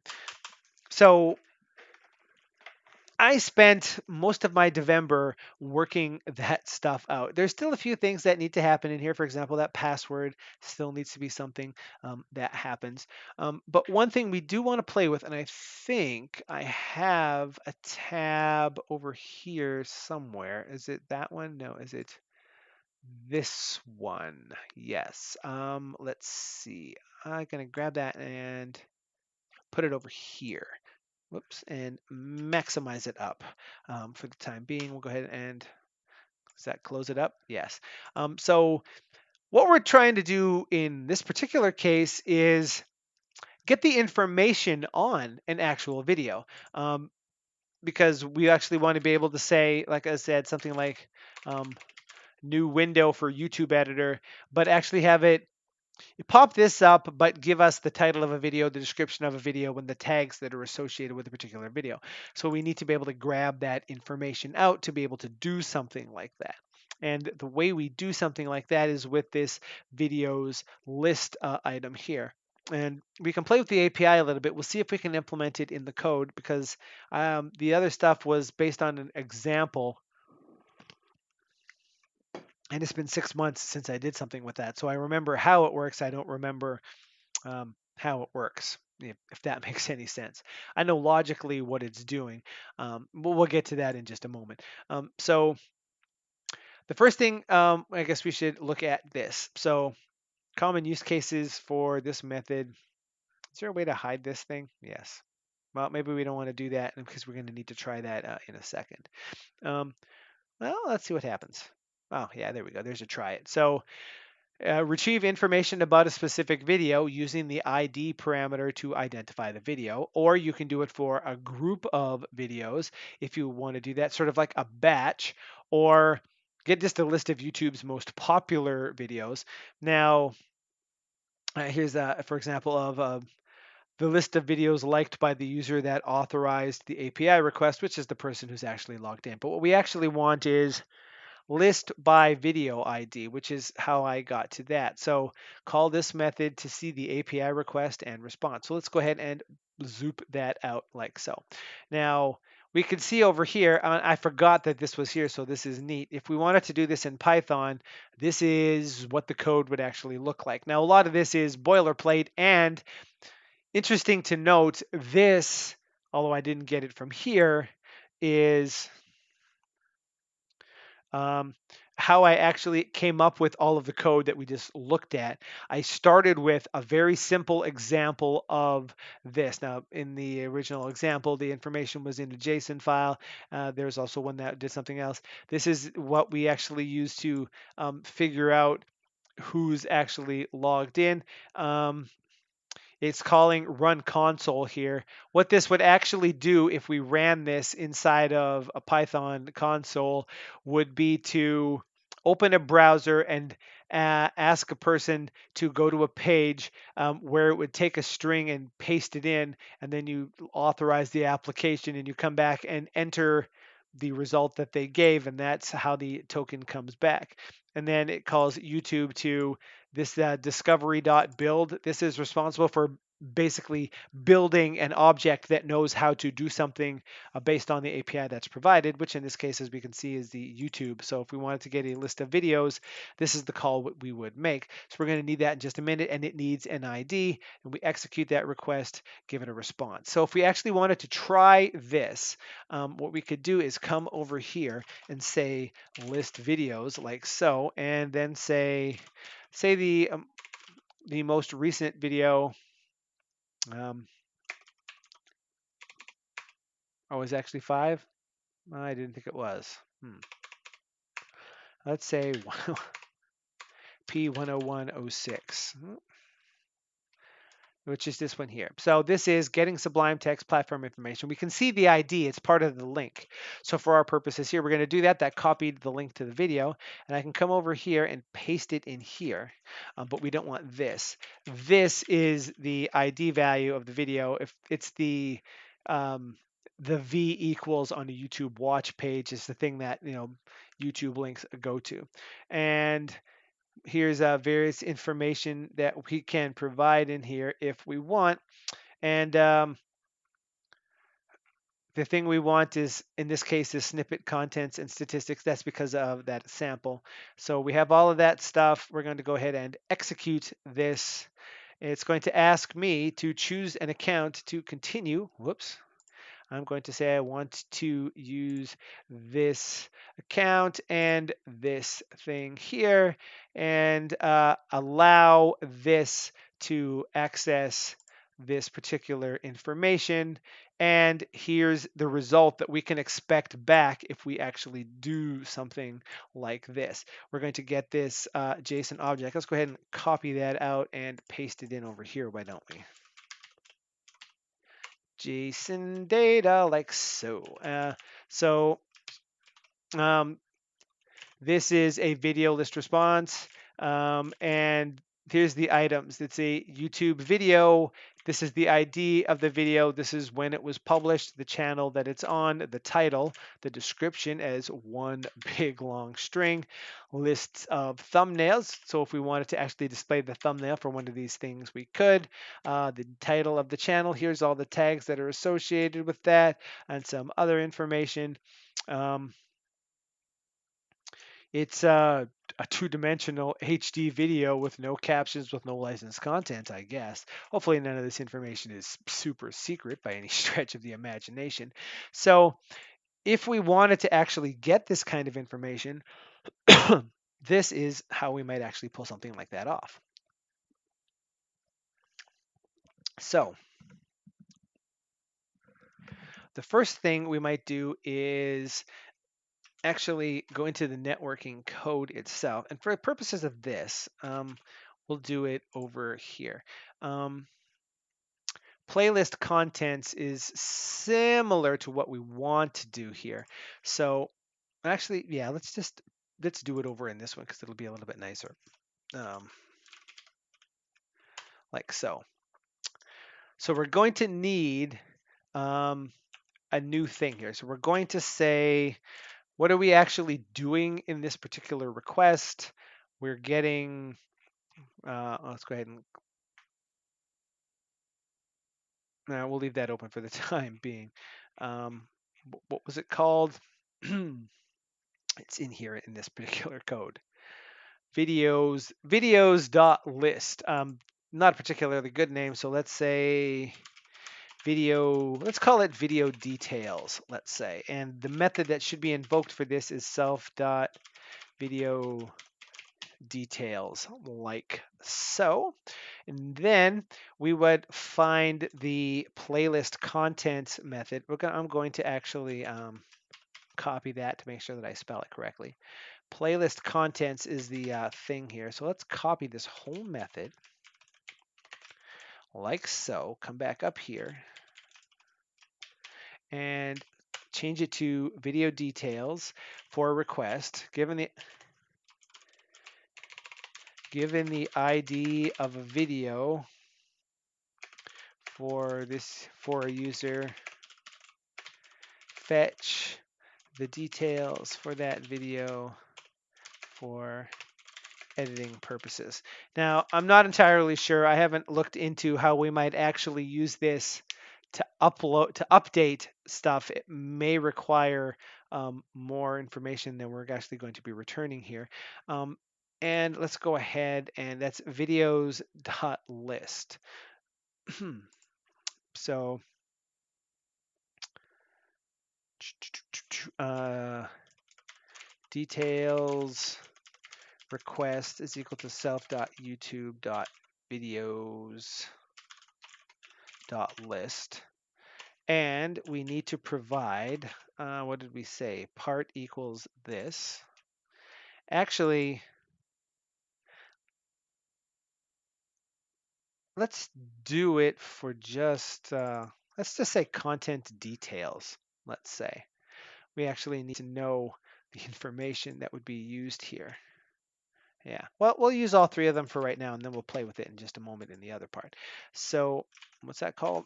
So I spent most of my November working that stuff out. There's still a few things that need to happen in here. For example, that password still needs to be something that happens. But one thing we do want to play with, and I think I have a tab over here somewhere. Is it that one? No, is it this one? Yes. Let's see. I'm going to grab that and put it over here. Whoops, and maximize it up for the time being. We'll go ahead and does that close it up? Yes. So what we're trying to do in this particular case is get the information on an actual video because we actually want to be able to say, like I said, something like new window for YouTube editor, but actually have it pop this up, but give us the title of a video, the description of a video, and the tags that are associated with a particular video. So we need to be able to grab that information out to be able to do something like that. And the way we do something like that is with this videos list item here. And we can play with the API a little bit. We'll see if we can implement it in the code because the other stuff was based on an example. And it's been 6 months since I did something with that. So I remember how it works. I don't remember how it works, if that makes any sense. I know logically what it's doing, but we'll get to that in just a moment. So the first thing, I guess we should look at this. So common use cases for this method. Is there a way to hide this thing? Yes. Well, maybe we don't want to do that because we're going to need to try that in a second. Well, let's see what happens. Oh, yeah, there we go. There's a try it. So retrieve information about a specific video using the ID parameter to identify the video, or you can do it for a group of videos if you want to do that, sort of like a batch, or get just a list of YouTube's most popular videos. Now, here's, for example, of the list of videos liked by the user that authorized the API request, which is the person who's actually logged in. But what we actually want is list by video ID, which is how I got to that. So call this method to see the API request and response. So let's go ahead and zoop that out like so. Now we can see over here, I forgot that this was here, so this is neat. If we wanted to do this in Python, this is what the code would actually look like. Now a lot of this is boilerplate, and interesting to note, this, although I didn't get it from here, is how I actually came up with all of the code that we just looked at. I started with a very simple example of this. Now, in the original example, the information was in a JSON file. There's also one that did something else. This is what we actually use to figure out who's actually logged in. It's calling run console here. What this would actually do if we ran this inside of a Python console would be to open a browser and ask a person to go to a page where it would take a string and paste it in, and then you authorize the application and you come back and enter the result that they gave, and that's how the token comes back. And then it calls YouTube to this discovery.build. This is responsible for basically building an object that knows how to do something based on the API that's provided, which in this case, as we can see, is the YouTube. So if we wanted to get a list of videos, this is the call we would make. So we're going to need that in just a minute, and it needs an ID, and we execute that request, give it a response. So if we actually wanted to try this, what we could do is come over here and say list videos like so, and then say the most recent video. Oh, it's actually 5? I didn't think it was. Let's say P10106. which is this one here. So this is getting Sublime Text platform information. We can see the ID, it's part of the link. So for our purposes here, we're going to do that. That copied the link to the video, and I can come over here and paste it in here, but we don't want this. This is the ID value of the video. If it's the V equals on the YouTube watch page is the thing that, YouTube links go to. And here's various information that we can provide in here if we want. And the thing we want is, in this case, is snippet contents and statistics. That's because of that sample. So we have all of that stuff. We're going to go ahead and execute this. It's going to ask me to choose an account to continue. Whoops. I'm going to say I want to use this account and this thing here, and allow this to access this particular information. And here's the result that we can expect back if we actually do something like this. We're going to get this JSON object. Let's go ahead and copy that out and paste it in over here. Why don't we? JSON data like so. Um, this is a video list response, and here's the items. It's a YouTube video. This is the ID of the video. This is when it was published, the channel that it's on, the title, the description as one big long string, lists of thumbnails. So if we wanted to actually display the thumbnail for one of these things, we could. The title of the channel, here's all the tags that are associated with that, and some other information. It's a two-dimensional HD video with no captions, with no licensed content, I guess. Hopefully none of this information is super secret by any stretch of the imagination. So if we wanted to actually get this kind of information, this is how we might actually pull something like that off. So the first thing we might do is actually go into the networking code itself. And for the purposes of this, we'll do it over here. Playlist contents is similar to what we want to do here. So actually, yeah, let's do it over in this one because it'll be a little bit nicer. Like so. So we're going to need a new thing here. So we're going to say, what are we actually doing in this particular request? We're getting, let's go ahead and we'll leave that open for the time being. What was it called? It's in here in this particular code. Videos.list. Not a particularly good name, so let's say let's call it video details, let's say. And the method that should be invoked for this is self.video details, like so. And then we would find the playlist content method. I'm going to actually copy that to make sure that I spell it correctly. Playlist contents is the thing here. So let's copy this whole method like so. Come back up here and change it to video details for a request. Given the ID of a video for a user, fetch the details for that video for editing purposes. Now, I'm not entirely sure. I haven't looked into how we might actually use this to update stuff. It may require more information than we're actually going to be returning here. And let's go ahead, and that's videos.list. So details request is equal to self.youtube.videos.list. And we need to provide, what did we say? Part equals this. Actually, let's do it for just, let's just say content details, let's say. We actually need to know the information that would be used here. Yeah, well, we'll use all three of them for right now, and then we'll play with it in just a moment in the other part. So what's that called?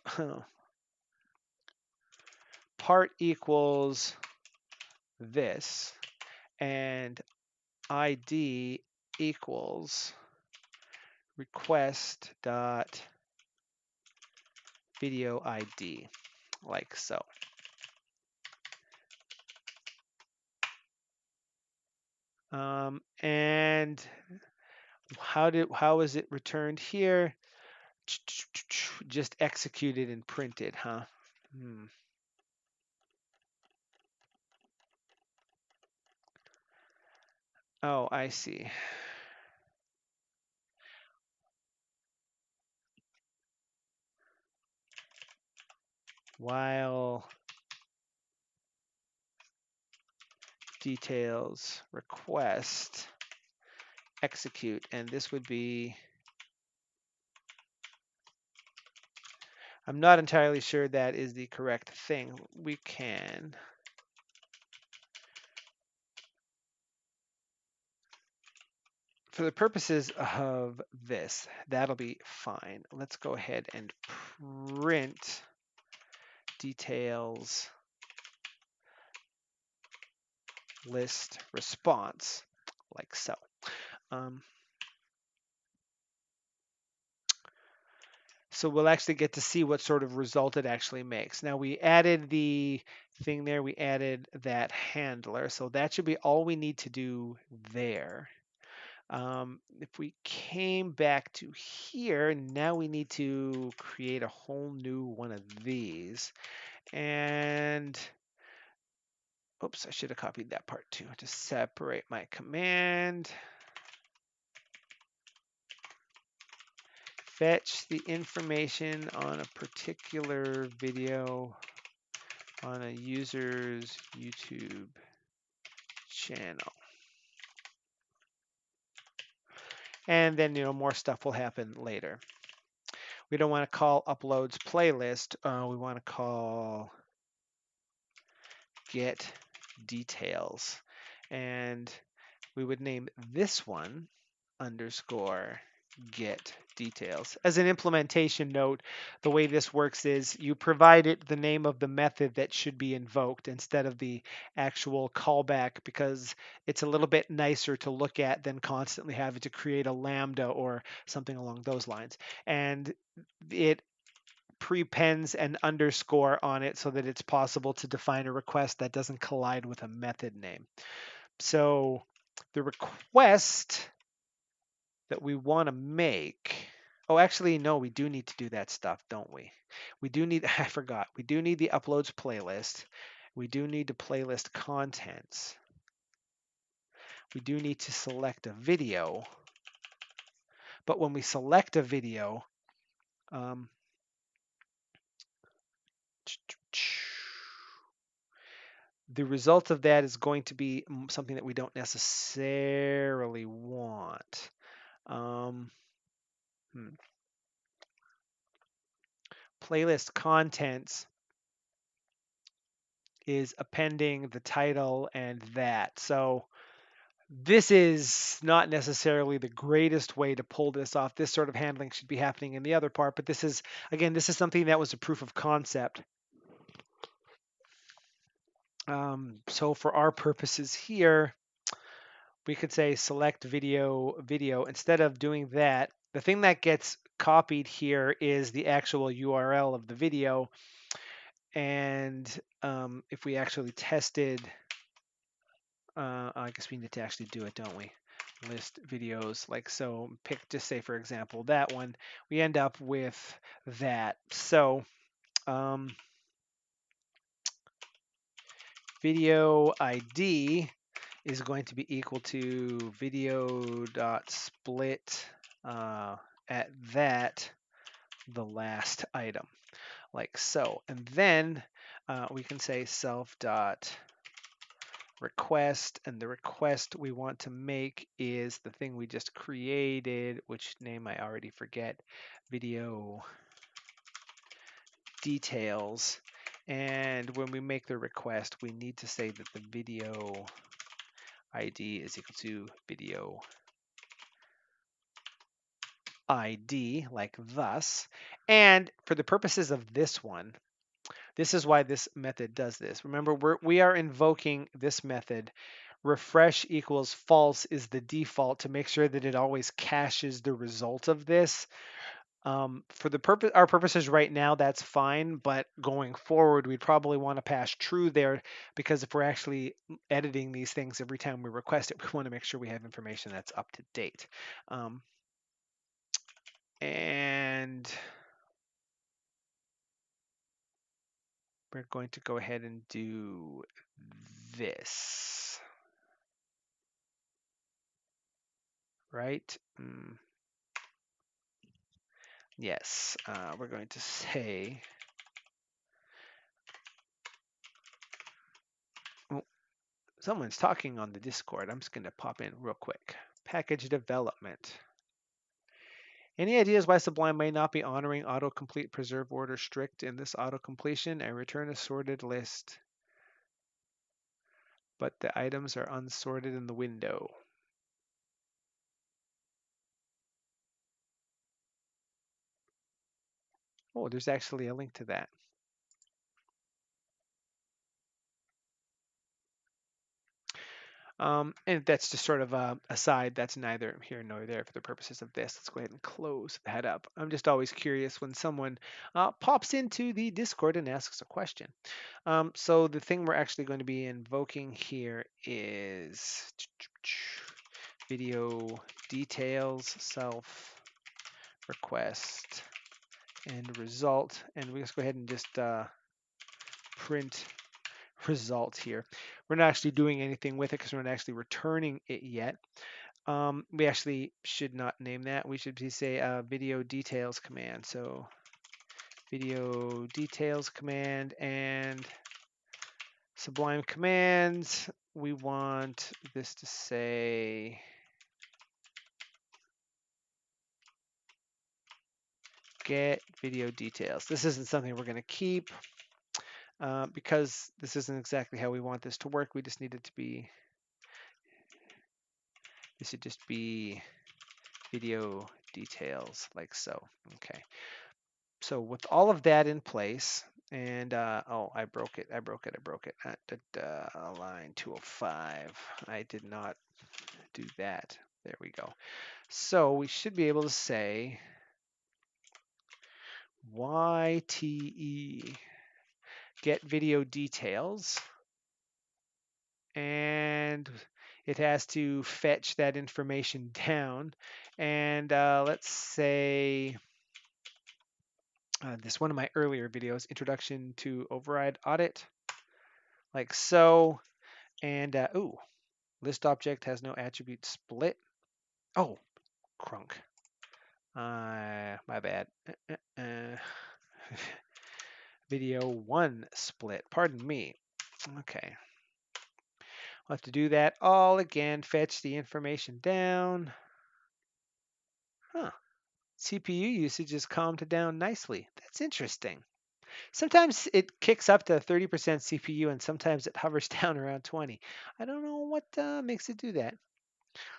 Part equals this, and ID equals request dot video ID, like so. And how is it returned here? Just executed and printed, huh? Oh, I see. While details request execute, and this would be, I'm not entirely sure that is the correct thing. We can for the purposes of this, that'll be fine. Let's go ahead and print details list response, like so. So we'll actually get to see what sort of result it actually makes. Now we added the thing there, we added that handler, so that should be all we need to do there. If we came back to here, now we need to create a whole new one of these. And oops, I should have copied that part too, to separate my command. Fetch the information on a particular video on a user's YouTube channel. And then, more stuff will happen later. We don't want to call uploads playlist. We want to call get details. And we would name this one underscore get details. As an implementation note, the way this works is you provide it the name of the method that should be invoked instead of the actual callback, because it's a little bit nicer to look at than constantly having to create a lambda or something along those lines. And it prepends an underscore on it so that it's possible to define a request that doesn't collide with a method name. So the request that we want to make. Oh, actually, no, we do need to do that stuff, don't we? We do need, I forgot, we do need the uploads playlist. We do need to playlist contents. We do need to select a video. But when we select a video, the result of that is going to be something that we don't necessarily want. Playlist contents is appending the title and that. So this is not necessarily the greatest way to pull this off. This sort of handling should be happening in the other part, but this is, again, this is something that was a proof of concept. So for our purposes here, we could say select video. Instead of doing that, the thing that gets copied here is the actual URL of the video. And if we actually tested, I guess we need to actually do it, don't we? List videos like so. Pick, just say for example, that one. We end up with that. So video ID is going to be equal to video.split at that, the last item, like so. And then we can say self dot request, and the request we want to make is the thing we just created, which name I already forget, video details. And when we make the request, we need to say that the video ID is equal to video ID, like thus. And for the purposes of this one, this is why this method does this. Remember, we are invoking this method. Refresh equals false is the default to make sure that it always caches the result of this. For our purposes right now, that's fine, but going forward, we'd probably want to pass true there, because if we're actually editing these things every time we request it, we want to make sure we have information that's up to date. And we're going to go ahead and do this, right? Yes, we're going to say, oh, someone's talking on the Discord. I'm just going to pop in real quick. Package development. Any ideas why Sublime may not be honoring autocomplete preserve order strict in this autocompletion and return a sorted list, but the items are unsorted in the window? Oh, there's actually a link to that. And that's just sort of a aside. That's neither here nor there for the purposes of this. Let's go ahead and close that up. I'm just always curious when someone pops into the Discord and asks a question. So the thing we're actually going to be invoking here is video details, self request, and result. And we just go ahead and just print result here. We're not actually doing anything with it because we're not actually returning it yet. We actually should not name that. We should say video details command. So video details command and Sublime commands. We want this to say get video details. This isn't something we're going to keep because this isn't exactly how we want this to work. We just need it to be, this should just be video details, like so. Okay. So with all of that in place, and oh, I broke it. Line 205. I did not do that. There we go. So we should be able to say YTE get video details, and it has to fetch that information down. And let's say this one of my earlier videos, Introduction to Override Audit, like so. And ooh, list object has no attribute split. Oh, crunk. My bad. Video one split. Pardon me. Okay. I'll have to do that all again. Fetch the information down. Huh. CPU usage has calmed down nicely. That's interesting. Sometimes it kicks up to 30% CPU and sometimes it hovers down around 20. I don't know what makes it do that.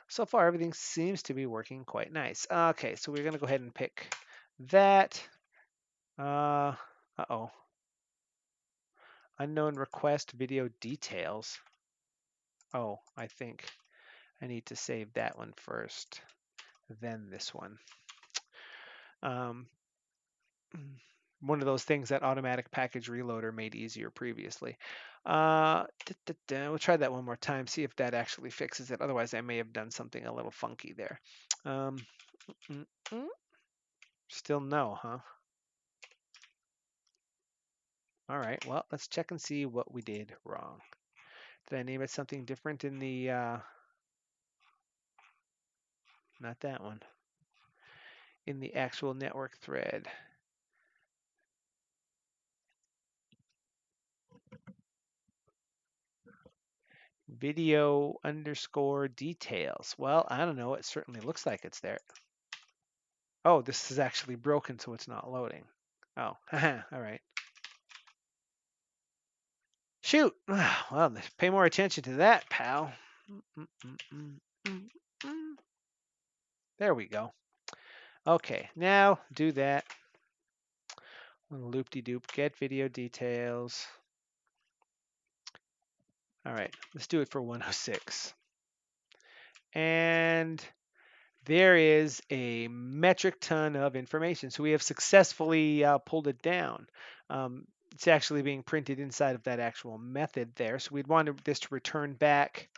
So far, everything seems to be working quite nice. Okay, so we're going to go ahead and pick that. Uh-oh. Unknown request video details. Oh, I think I need to save that one first, then this one. One of those things that automatic package reloader made easier previously. We'll try that one more time, see if that actually fixes it. Otherwise, I may have done something a little funky there. Still no, huh? All right, well, let's check and see what we did wrong. Did I name it something different in the, not that one, in the actual network thread? Video underscore details. Well, I don't know. It certainly looks like it's there. Oh, this is actually broken, so it's not loading. Oh, all right. Shoot. Well, pay more attention to that, pal. There we go. Okay, now do that. Loop-de-doop, get video details. All right, let's do it for 106. And there is a metric ton of information. So we have successfully pulled it down. It's actually being printed inside of that actual method there. So we'd want this to return back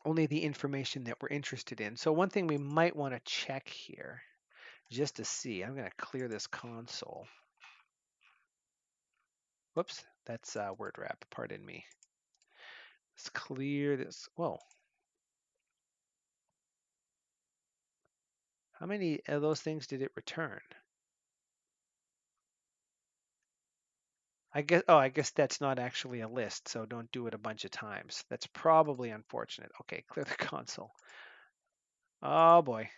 only the information that we're interested in. So one thing we might want to check here just to see, I'm going to clear this console. Whoops, that's word wrap, pardon me. Let's clear this. Whoa. How many of those things did it return? I guess that's not actually a list, so don't do it a bunch of times. That's probably unfortunate. Okay, clear the console. Oh boy.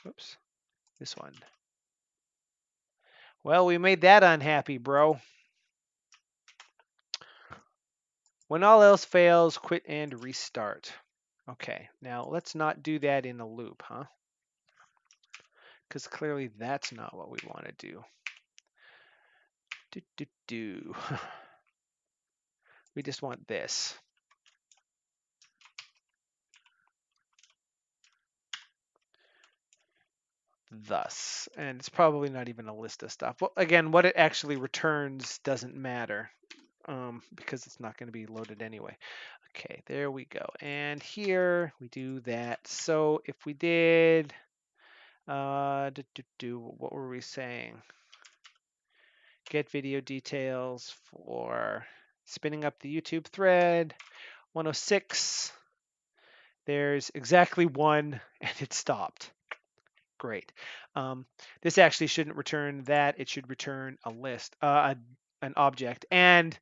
Oops, this one. Well, we made that unhappy, bro. When all else fails, quit and restart. Okay, now let's not do that in a loop, huh? Because clearly that's not what we want to do. We just want this. Thus, and it's probably not even a list of stuff. Well, again, what it actually returns doesn't matter because it's not going to be loaded anyway. Okay, there we go. And here we do that. So if we did, what were we saying? Get video details for spinning up the YouTube thread. 106. There's exactly one, and it stopped. Great. This actually shouldn't return that. It should return a list, an object, and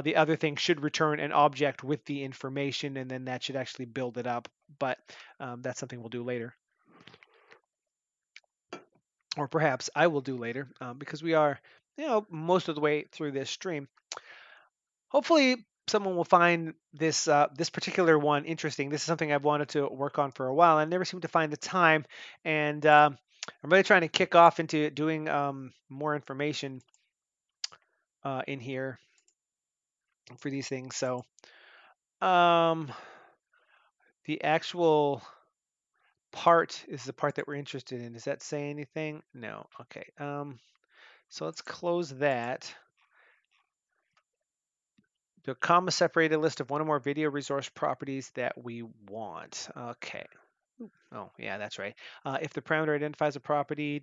the other thing should return an object with the information, and then that should actually build it up. But that's something we'll do later, or perhaps I will do later, because we are, most of the way through this stream. Hopefully, someone will find this this particular one interesting. This is something I've wanted to work on for a while. I never seem to find the time, and I'm really trying to kick off into doing more information in here for these things. So the actual part is the part that we're interested in. Does that say anything? No. Okay. So let's close that. The comma separated list of one or more video resource properties that we want. Okay. Oh, yeah, that's right. If the parameter identifies a property,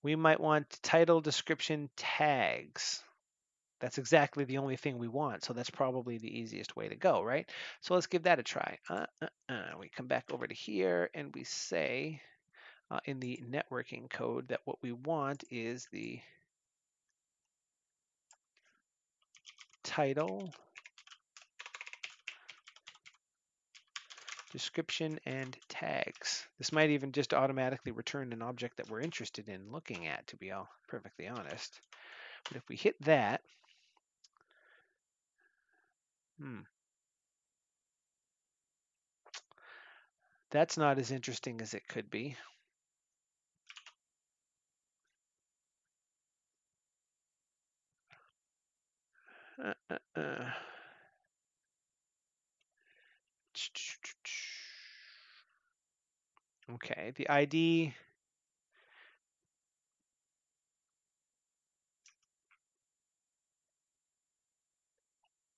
we might want title, description, tags. That's exactly the only thing we want, so that's probably the easiest way to go, right? So let's give that a try. We come back over to here and we say in the networking code that what we want is the title, description, and tags. This might even just automatically return an object that we're interested in looking at, to be all perfectly honest. But if we hit that, that's not as interesting as it could be. Okay, the ID.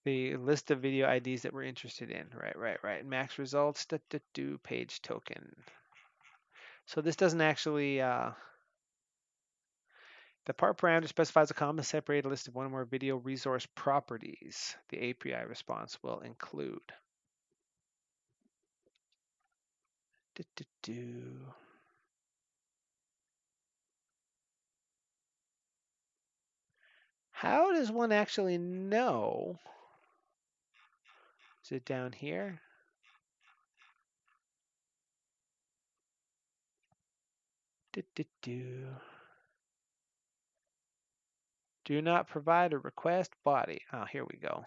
The list of video IDs that we're interested in. Right. Max results, page token. So this doesn't actually, the part parameter specifies a comma separated list of one or more video resource properties. The API response will include. How does one actually know? Is it down here? Do not provide a request body. Oh, here we go.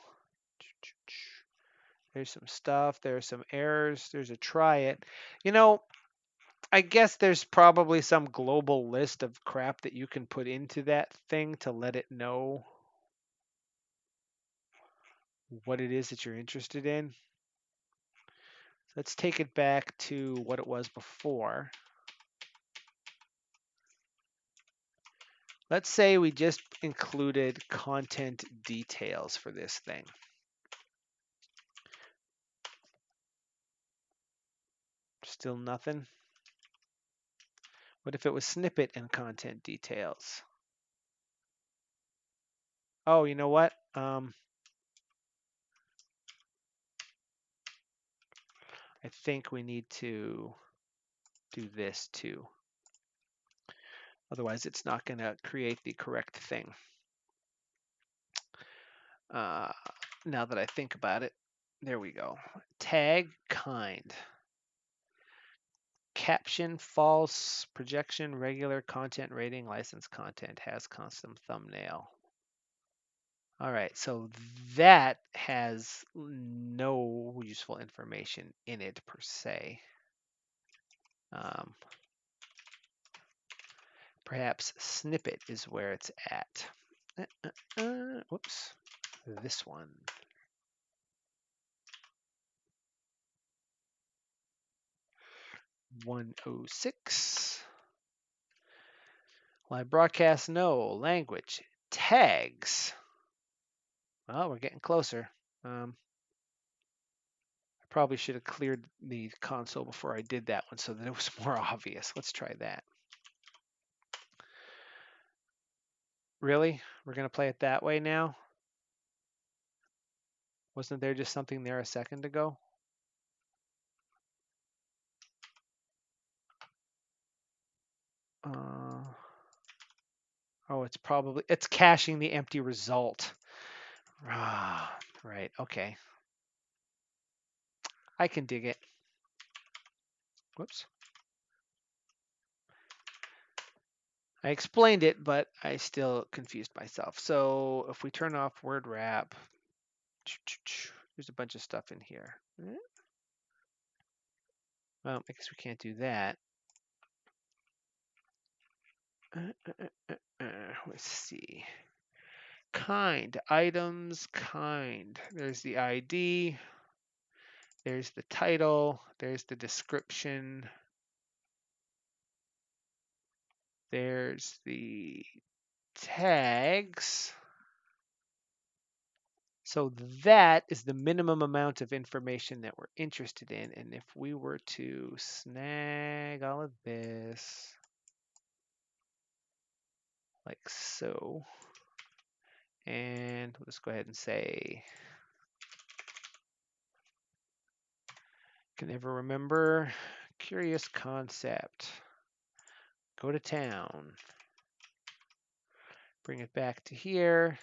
There's some stuff. There's some errors. There's a try it. You know, I guess there's probably some global list of crap that you can put into that thing to let it know what it is that you're interested in. Let's take it back to what it was before. Let's say we just included content details for this thing. Still nothing? What if it was snippet and content details? Oh, you know what? I think we need to do this too. Otherwise, it's not going to create the correct thing. Now that I think about it, there we go. Tag kind. Caption false, projection regular, content rating, license content, has custom thumbnail. All right, so that has no useful information in it per se. Perhaps snippet is where it's at. Whoops, this one. 106. Live broadcast, no. Language. Tags. Well, we're getting closer. I probably should have cleared the console before I did that one so that it was more obvious. Let's try that. Really? We're going to play it that way now? Wasn't there just something there a second ago? Oh, it's caching the empty result. Ah, right, okay. I can dig it. Whoops. I explained it, but I still confused myself. So if we turn off word wrap, there's a bunch of stuff in here. Well, I guess we can't do that. Let's see. Kind, items, kind. There's the ID. There's the title. There's the description. There's the tags. So that is the minimum amount of information that we're interested in. And if we were to snag all of this, like so, and let's go ahead and say, can never remember, curious concept, go to town, bring it back to here.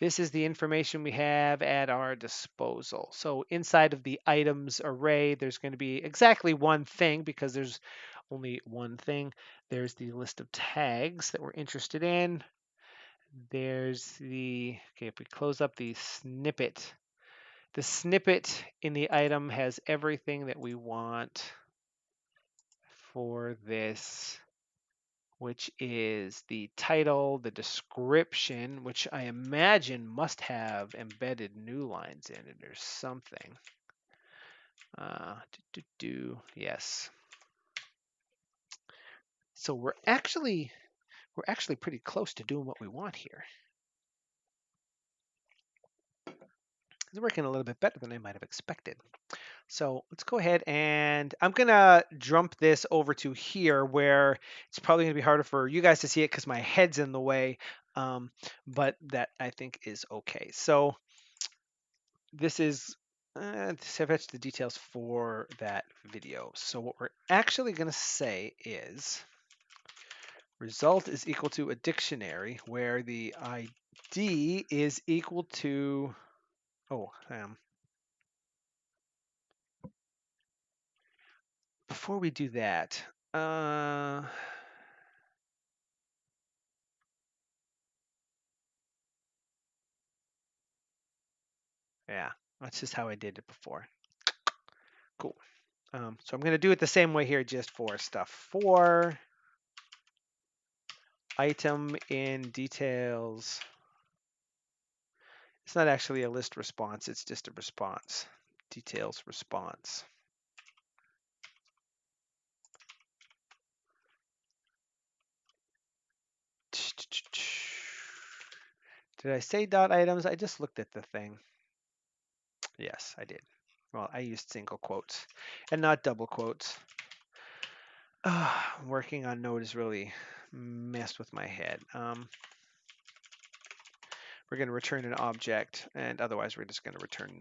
This is the information we have at our disposal. So inside of the items array, there's going to be exactly one thing because there's only one thing. There's the list of tags that we're interested in. There's the, okay, if we close up the snippet in the item has everything that we want for this, which is the title, the description, which I imagine must have embedded new lines in it or something. Yes. So we're actually pretty close to doing what we want here. It's working a little bit better than I might have expected. So let's go ahead and I'm gonna jump this over to here where it's probably gonna be harder for you guys to see it because my head's in the way, but that I think is okay. So this is to fetch the details for that video. So what we're actually gonna say is Result is equal to a dictionary where the ID is equal to, before we do that, yeah, that's just how I did it before. Cool. So I'm going to do it the same way here, just for stuff 4. Item in details. It's not actually a list response, it's just a response. Details response. Did I say dot items? I just looked at the thing. Yes, I did. Well, I used single quotes and not double quotes. Working on Node has really messed with my head. We're going to return an object, and otherwise we're just going to return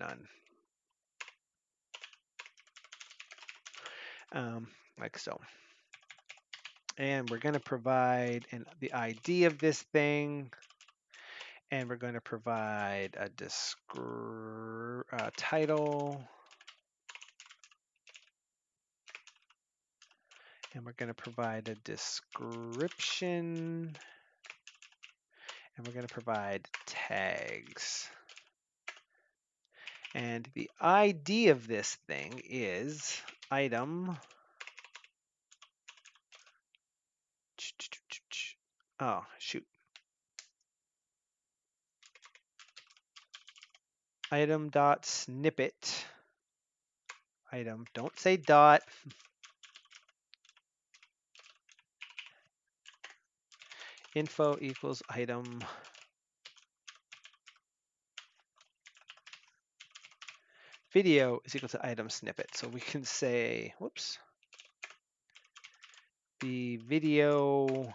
none. Like so. And we're going to provide the ID of this thing, and we're going to provide a title, and we're going to provide a description, and we're going to provide tags. And the ID of this thing is item. Oh, shoot. Item dot snippet. Item, don't say dot. Info equals item. Video is equal to item snippet. So we can say, whoops, the video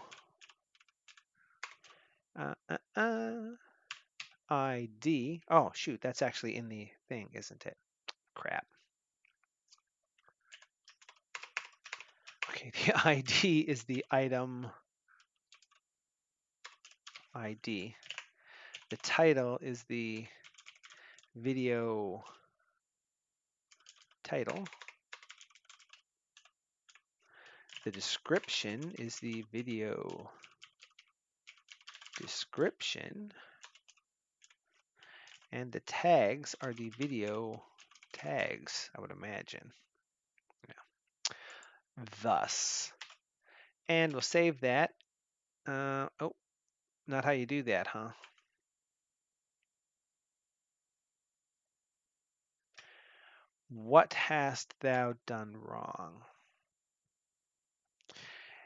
ID. Oh, shoot, that's actually in the thing, isn't it? Crap. Okay, the ID is the item ID. The title is the video title. The description is the video description. And the tags are the video tags, I would imagine. Yeah. Thus. And we'll save that. Oh, not how you do that, huh? What hast thou done wrong?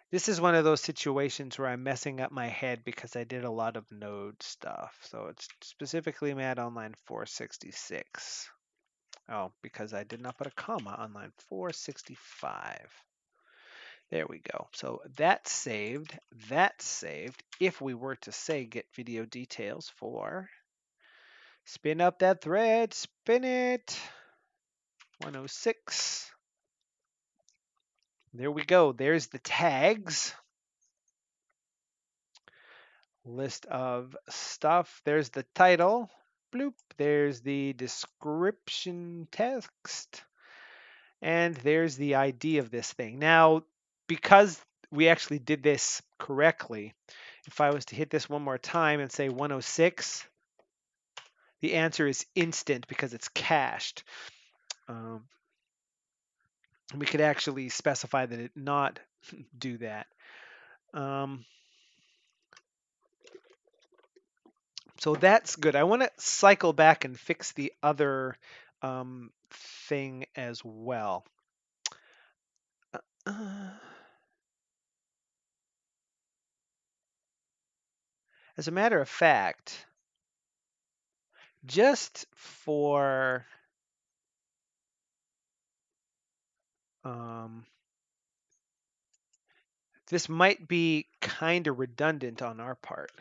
This is one of those situations where I'm messing up my head because I did a lot of Node stuff. So it's specifically mad on line 466. Oh, because I did not put a comma on line 465. There we go. So that's saved. That's saved. If we were to say get video details for, spin up that thread, spin it. 106. There we go. There's the tags. List of stuff. There's the title. Bloop. There's the description text. And there's the ID of this thing. Now, because we actually did this correctly, if I was to hit this one more time and say 106, the answer is instant because it's cached. We could actually specify that it not do that. So that's good. I want to cycle back and fix the other thing as well. As a matter of fact, just for this might be kind of redundant on our part.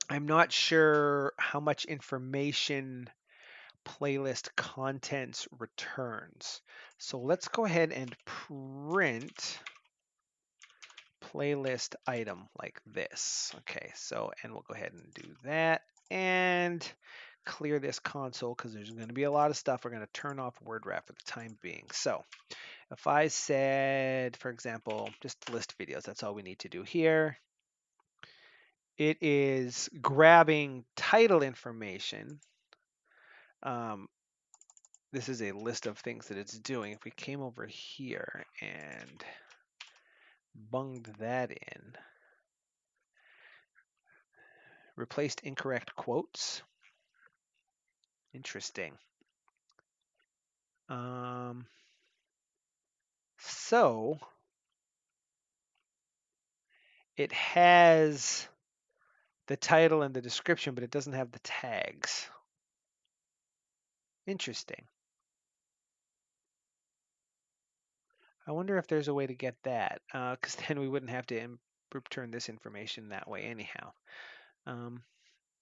I'm not sure how much information playlist contents returns. So let's go ahead and print playlist item like this. Okay, so, and we'll go ahead and do that and clear this console because there's going to be a lot of stuff. We're going to turn off word wrap for the time being. So if I said, for example, just list videos, that's all we need to do here. It is grabbing title information. This is a list of things that it's doing. If we came over here and bunged that in, replaced incorrect quotes. Interesting. So it has the title and the description, but it doesn't have the tags. Interesting. I wonder if there's a way to get that, because then we wouldn't have to return this information that way anyhow.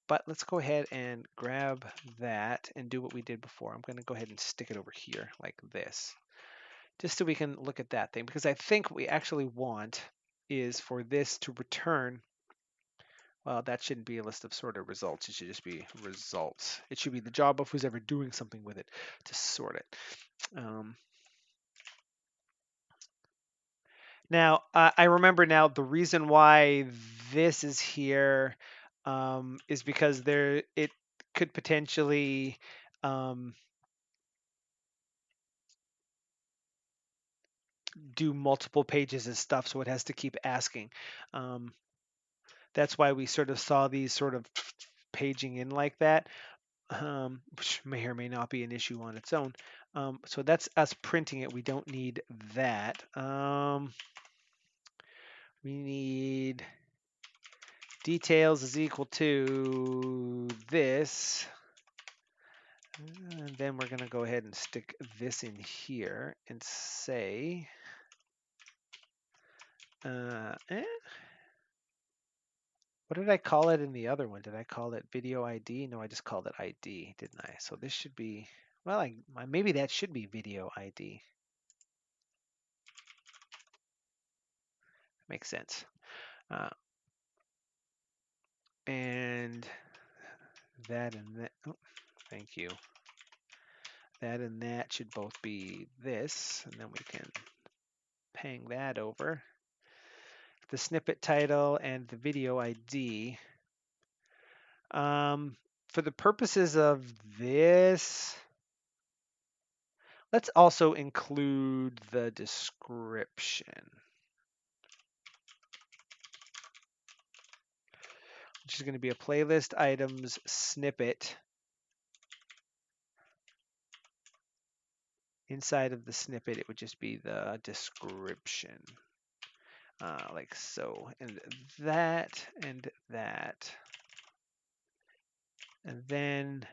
But let's go ahead and grab that and do what we did before. I'm going to go ahead and stick it over here like this, just so we can look at that thing, because I think what we actually want is for this to return. Well, that shouldn't be a list of sorted results. It should just be results. It should be the job of who's ever doing something with it to sort it. Now, I remember now the reason why this is here is because it could potentially do multiple pages and stuff, so it has to keep asking. That's why we sort of saw these sort of paging in like that, which may or may not be an issue on its own. So that's us printing it. We don't need that. We need details is equal to this. And then we're going to go ahead and stick this in here and say, what did I call it in the other one? Did I call it video ID? No, I just called it ID, didn't I? So this should be, well, maybe that should be video ID. Makes sense. And that and that, oh, thank you. That and that should both be this, and then we can pang that over. The snippet title and the video ID. For the purposes of this, let's also include the description, which is going to be a playlist items snippet. Inside of the snippet, it would just be the description, like so, and that, and that. And then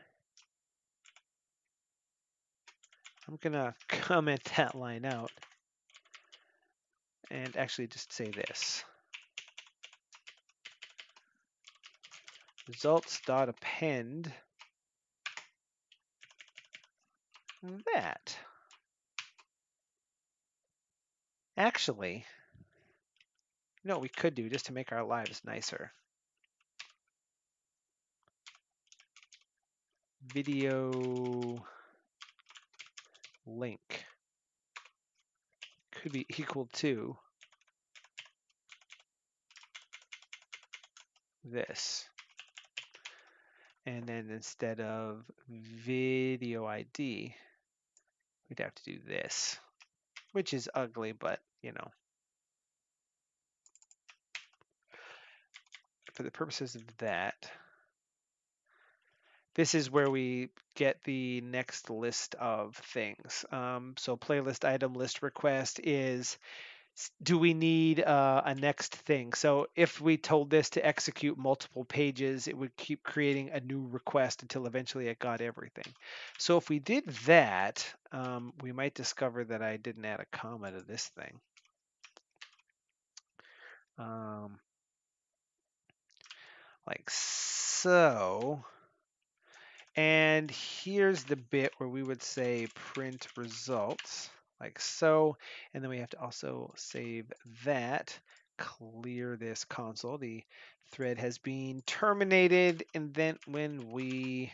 I'm going to comment that line out and actually just say this. Results.append that. Actually, you know what we could do just to make our lives nicer? Video link could be equal to this. And then instead of video ID, we'd have to do this, which is ugly, but you know. For the purposes of that, this is where we get the next list of things. So playlist item list request is, do we need a next thing? So if we told this to execute multiple pages, it would keep creating a new request until eventually it got everything. So if we did that, we might discover that I didn't add a comma to this thing. Like so. And here's the bit where we would say print results, like so. And then we have to also save that, clear this console. The thread has been terminated, and then when we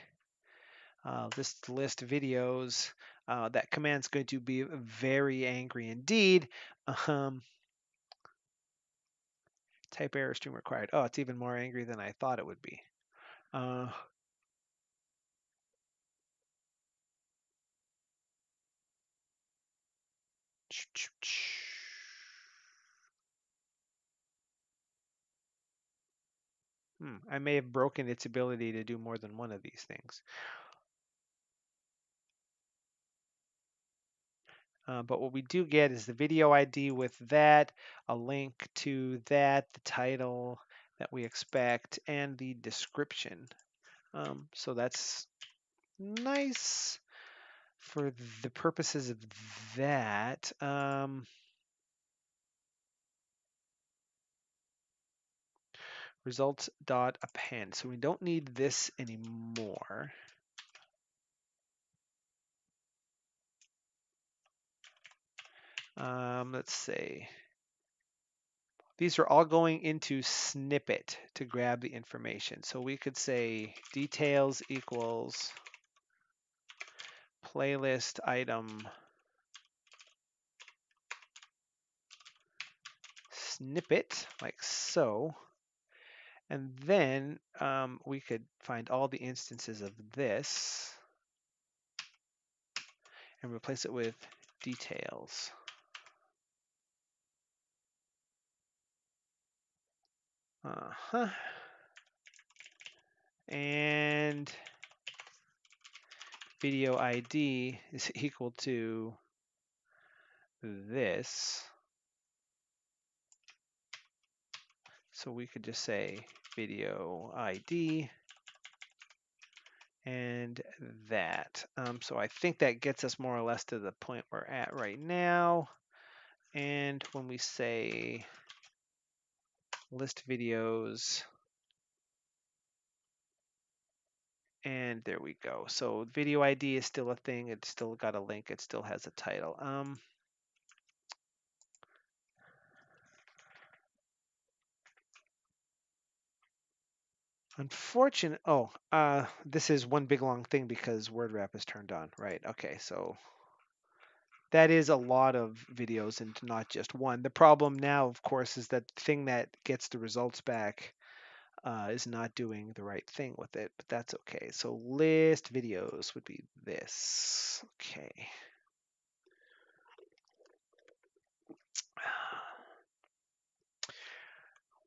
list videos, that command's going to be very angry indeed. Type error stream required. Oh, it's even more angry than I thought it would be. I may have broken its ability to do more than one of these things. But what we do get is the video ID with that, a link to that, the title that we expect, and the description. So that's nice for the purposes of that. Results.append. So we don't need this anymore. Let's say these are all going into snippet to grab the information. So we could say details equals playlist item snippet, like so. And then we could find all the instances of this and replace it with details. And video ID is equal to this. So we could just say video ID and that. So I think that gets us more or less to the point we're at right now. And when we say list videos, and there we go. So video ID is still a thing. It's still got a link. It still has a title. Unfortunate. Oh, this is one big long thing because word wrap is turned on. Right. Okay. So that is a lot of videos and not just one. The problem now, of course, is that the thing that gets the results back is not doing the right thing with it, but that's okay. So list videos would be this. Okay.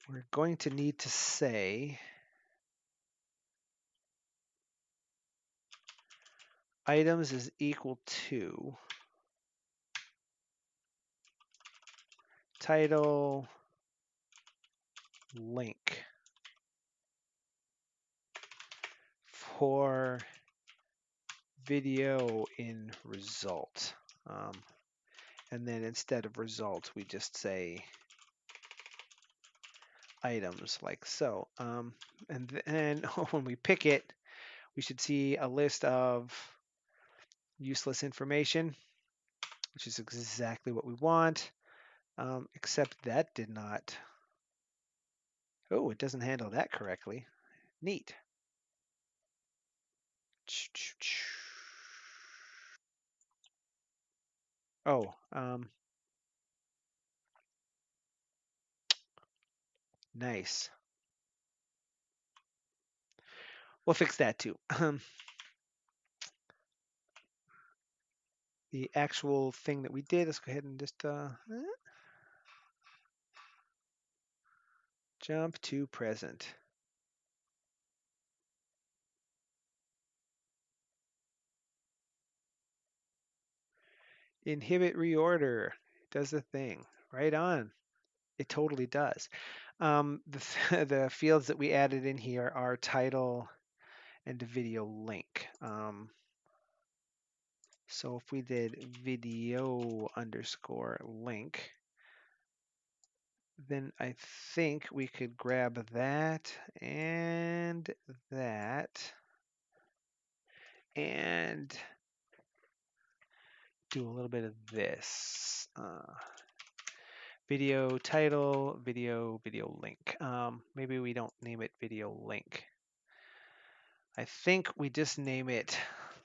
We're going to need to say items is equal to title link for video in result. And then instead of result, we just say items like so. And then when we pick it, we should see a list of useless information, which is exactly what we want, except that did not. Oh, it doesn't handle that correctly. Neat. Oh, nice. We'll fix that too. The actual thing that we did, let's go ahead and just jump to present. Inhibit reorder does the thing. Right on. It totally does. The fields that we added in here are title and video link. So if we did video underscore link, then I think we could grab that and that and do a little bit of this. video title, video link. Maybe we don't name it video link. I think we just name it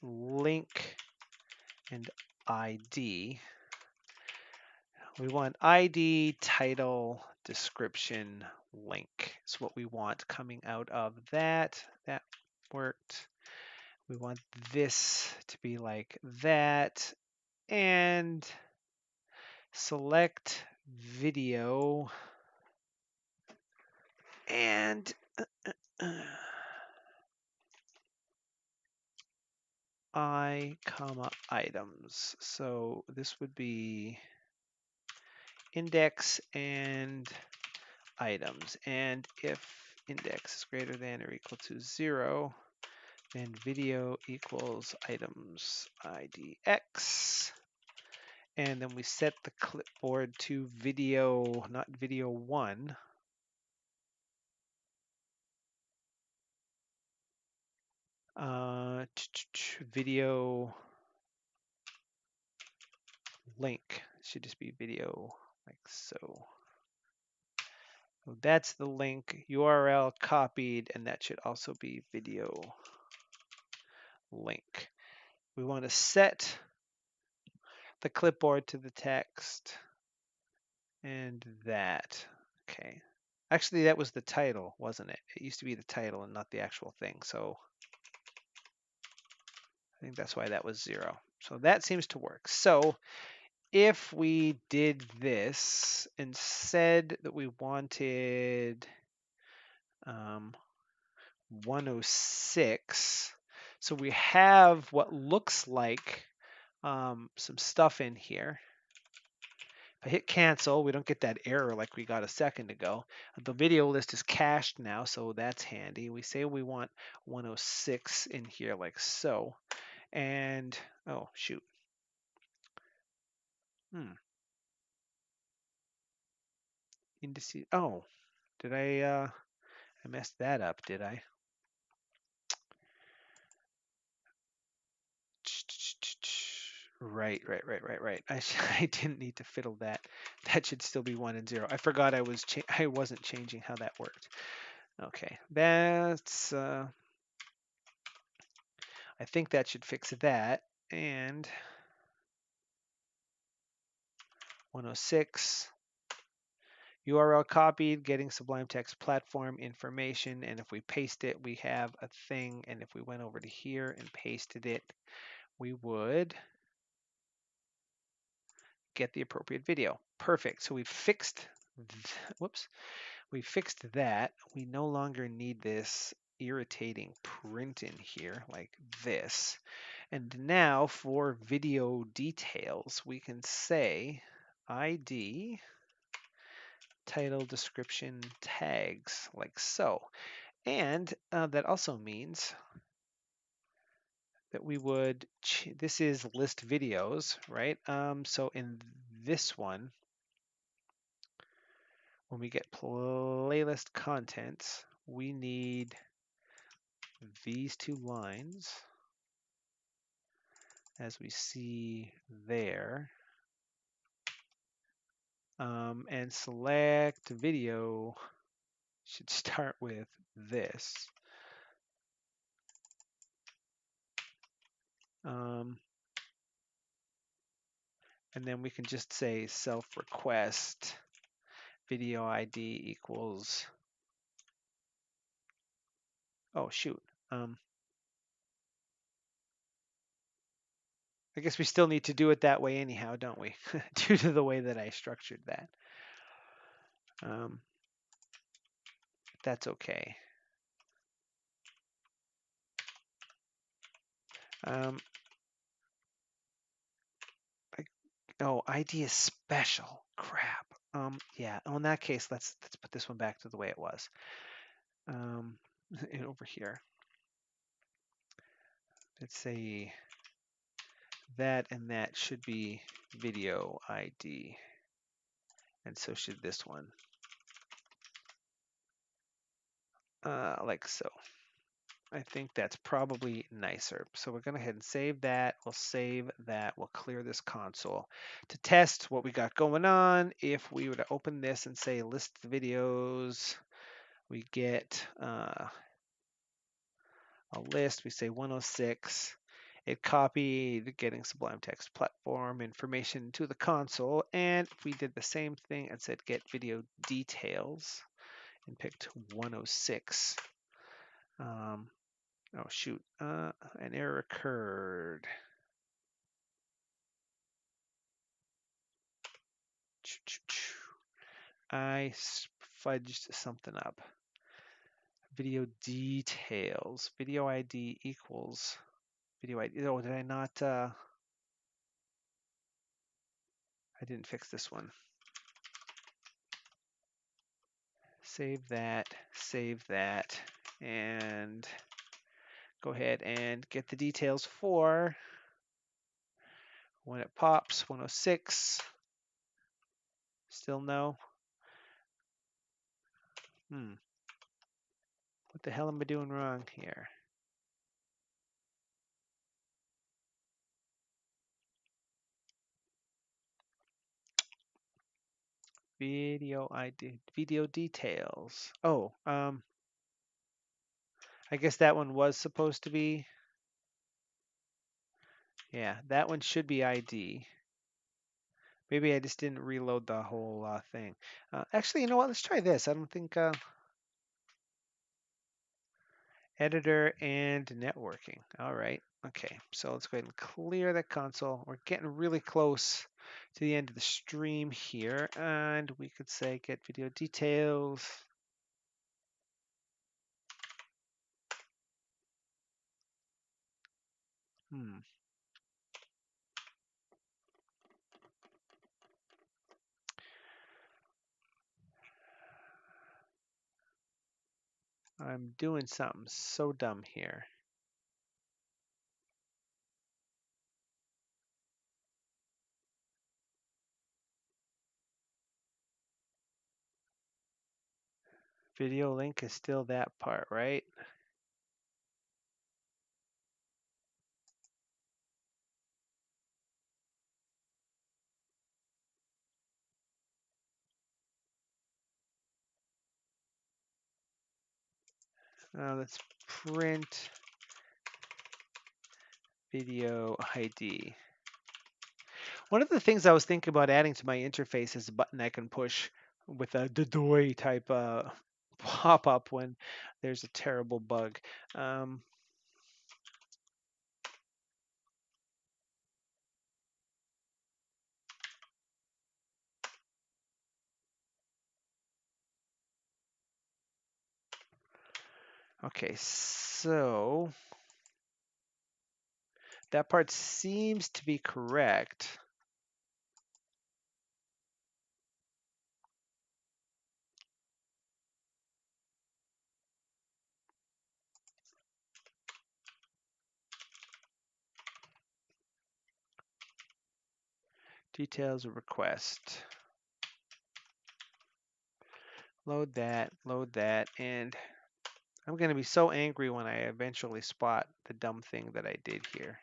link and ID. We want ID, title, description, link. Is what we want coming out of that. That worked. We want this to be like that. And select video and I, comma, items. So this would be index and items. And if index is greater than or equal to 0, then video equals items IDX. And then we set the clipboard to video, not video 1. Video link should just be video like so. So that's the link URL copied, and that should also be video link. We want to set the clipboard to the text and that. Okay. Actually, that was the title, wasn't it? It used to be the title and not the actual thing. So I think that's why that was 0. So that seems to work. So if we did this and said that we wanted 106, so we have what looks like some stuff in here. If I hit cancel, we don't get that error like we got a second ago. The video list is cached now, so that's handy. We say we want 106 in here like so. And, oh, shoot. Indices. Oh, did I messed that up, did I? Right. I didn't need to fiddle that. That should still be 1 and 0. I forgot I wasn't changing how that worked. Okay, that's I think that should fix that. And 106 URL copied, getting Sublime Text platform information, and if we paste it, we have a thing. And if we went over to here and pasted it, we would get the appropriate video. Perfect. So we fixed, whoops, we fixed that. We no longer need this irritating print in here like this. And now for video details, we can say ID, title, description, tags, like so. And that also means that we would, this is list videos, right? So in this one, when we get playlist contents, we need these 2 lines as we see there. And select video should start with this. And then we can just say self request video ID equals, oh shoot. I guess we still need to do it that way anyhow, don't we? Due to the way that I structured that. That's okay. Oh, ID is special. Crap. Yeah. Oh, in that case, let's put this one back to the way it was. And over here, let's say that and that should be video ID, and so should this one. Like so. I think that's probably nicer. So we're going to go ahead and save that. We'll save that. We'll clear this console to test what we got going on. If we were to open this and say list videos, we get a list. We say 106. It copied getting Sublime Text platform information to the console. And if we did the same thing and said get video details and picked 106, oh shoot, an error occurred. I fudged something up. Video details, video ID equals video ID. Oh, did I not? I didn't fix this one. Save that, and go ahead and get the details for when it pops, 106. Still no. What the hell am I doing wrong here? Video ID, video details. Oh, I guess that one was supposed to be. Yeah, that one should be ID. Maybe I just didn't reload the whole thing. Actually, you know what? Let's try this. I don't think editor and networking. All right. Okay. So let's go ahead and clear that console. We're getting really close to the end of the stream here, and we could say get video details. I'm doing something so dumb here. Video link is still that part, right? Let's print video ID. One of the things I was thinking about adding to my interface is a button I can push with a dodoy type pop-up when there's a terrible bug. Okay, so that part seems to be correct. Details of request. Load that, and I'm going to be so angry when I eventually spot the dumb thing that I did here.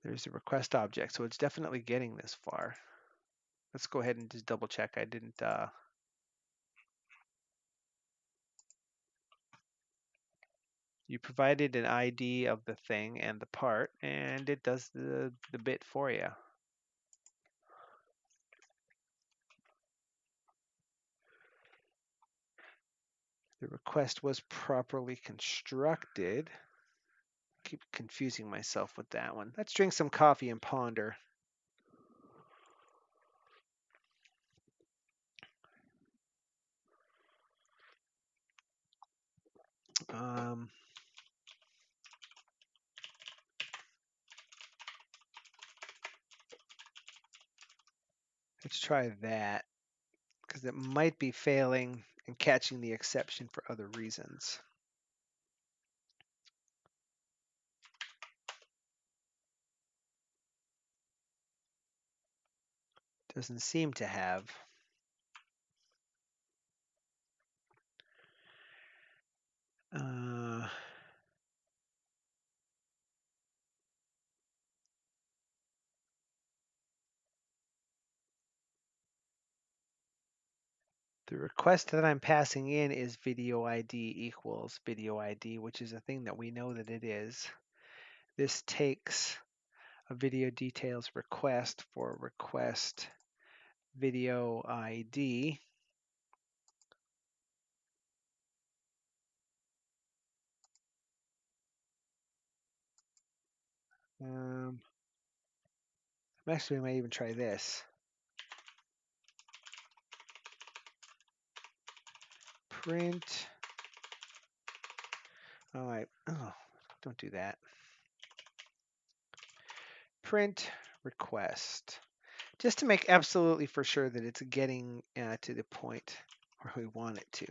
There's a request object, so it's definitely getting this far. Let's go ahead and just double check. I didn't. You provided an ID of the thing and the part, and it does the bit for you. The request was properly constructed. I keep confusing myself with that one. Let's drink some coffee and ponder. Let's try that, because it might be failing and catching the exception for other reasons. Doesn't seem to have. The request that I'm passing in is video ID equals video ID, which is a thing that we know that it is. This takes a video details request for request video ID. Actually, we might even try this. Print. All right. Oh, don't do that. Print request. Just to make absolutely for sure that it's getting to the point where we want it to.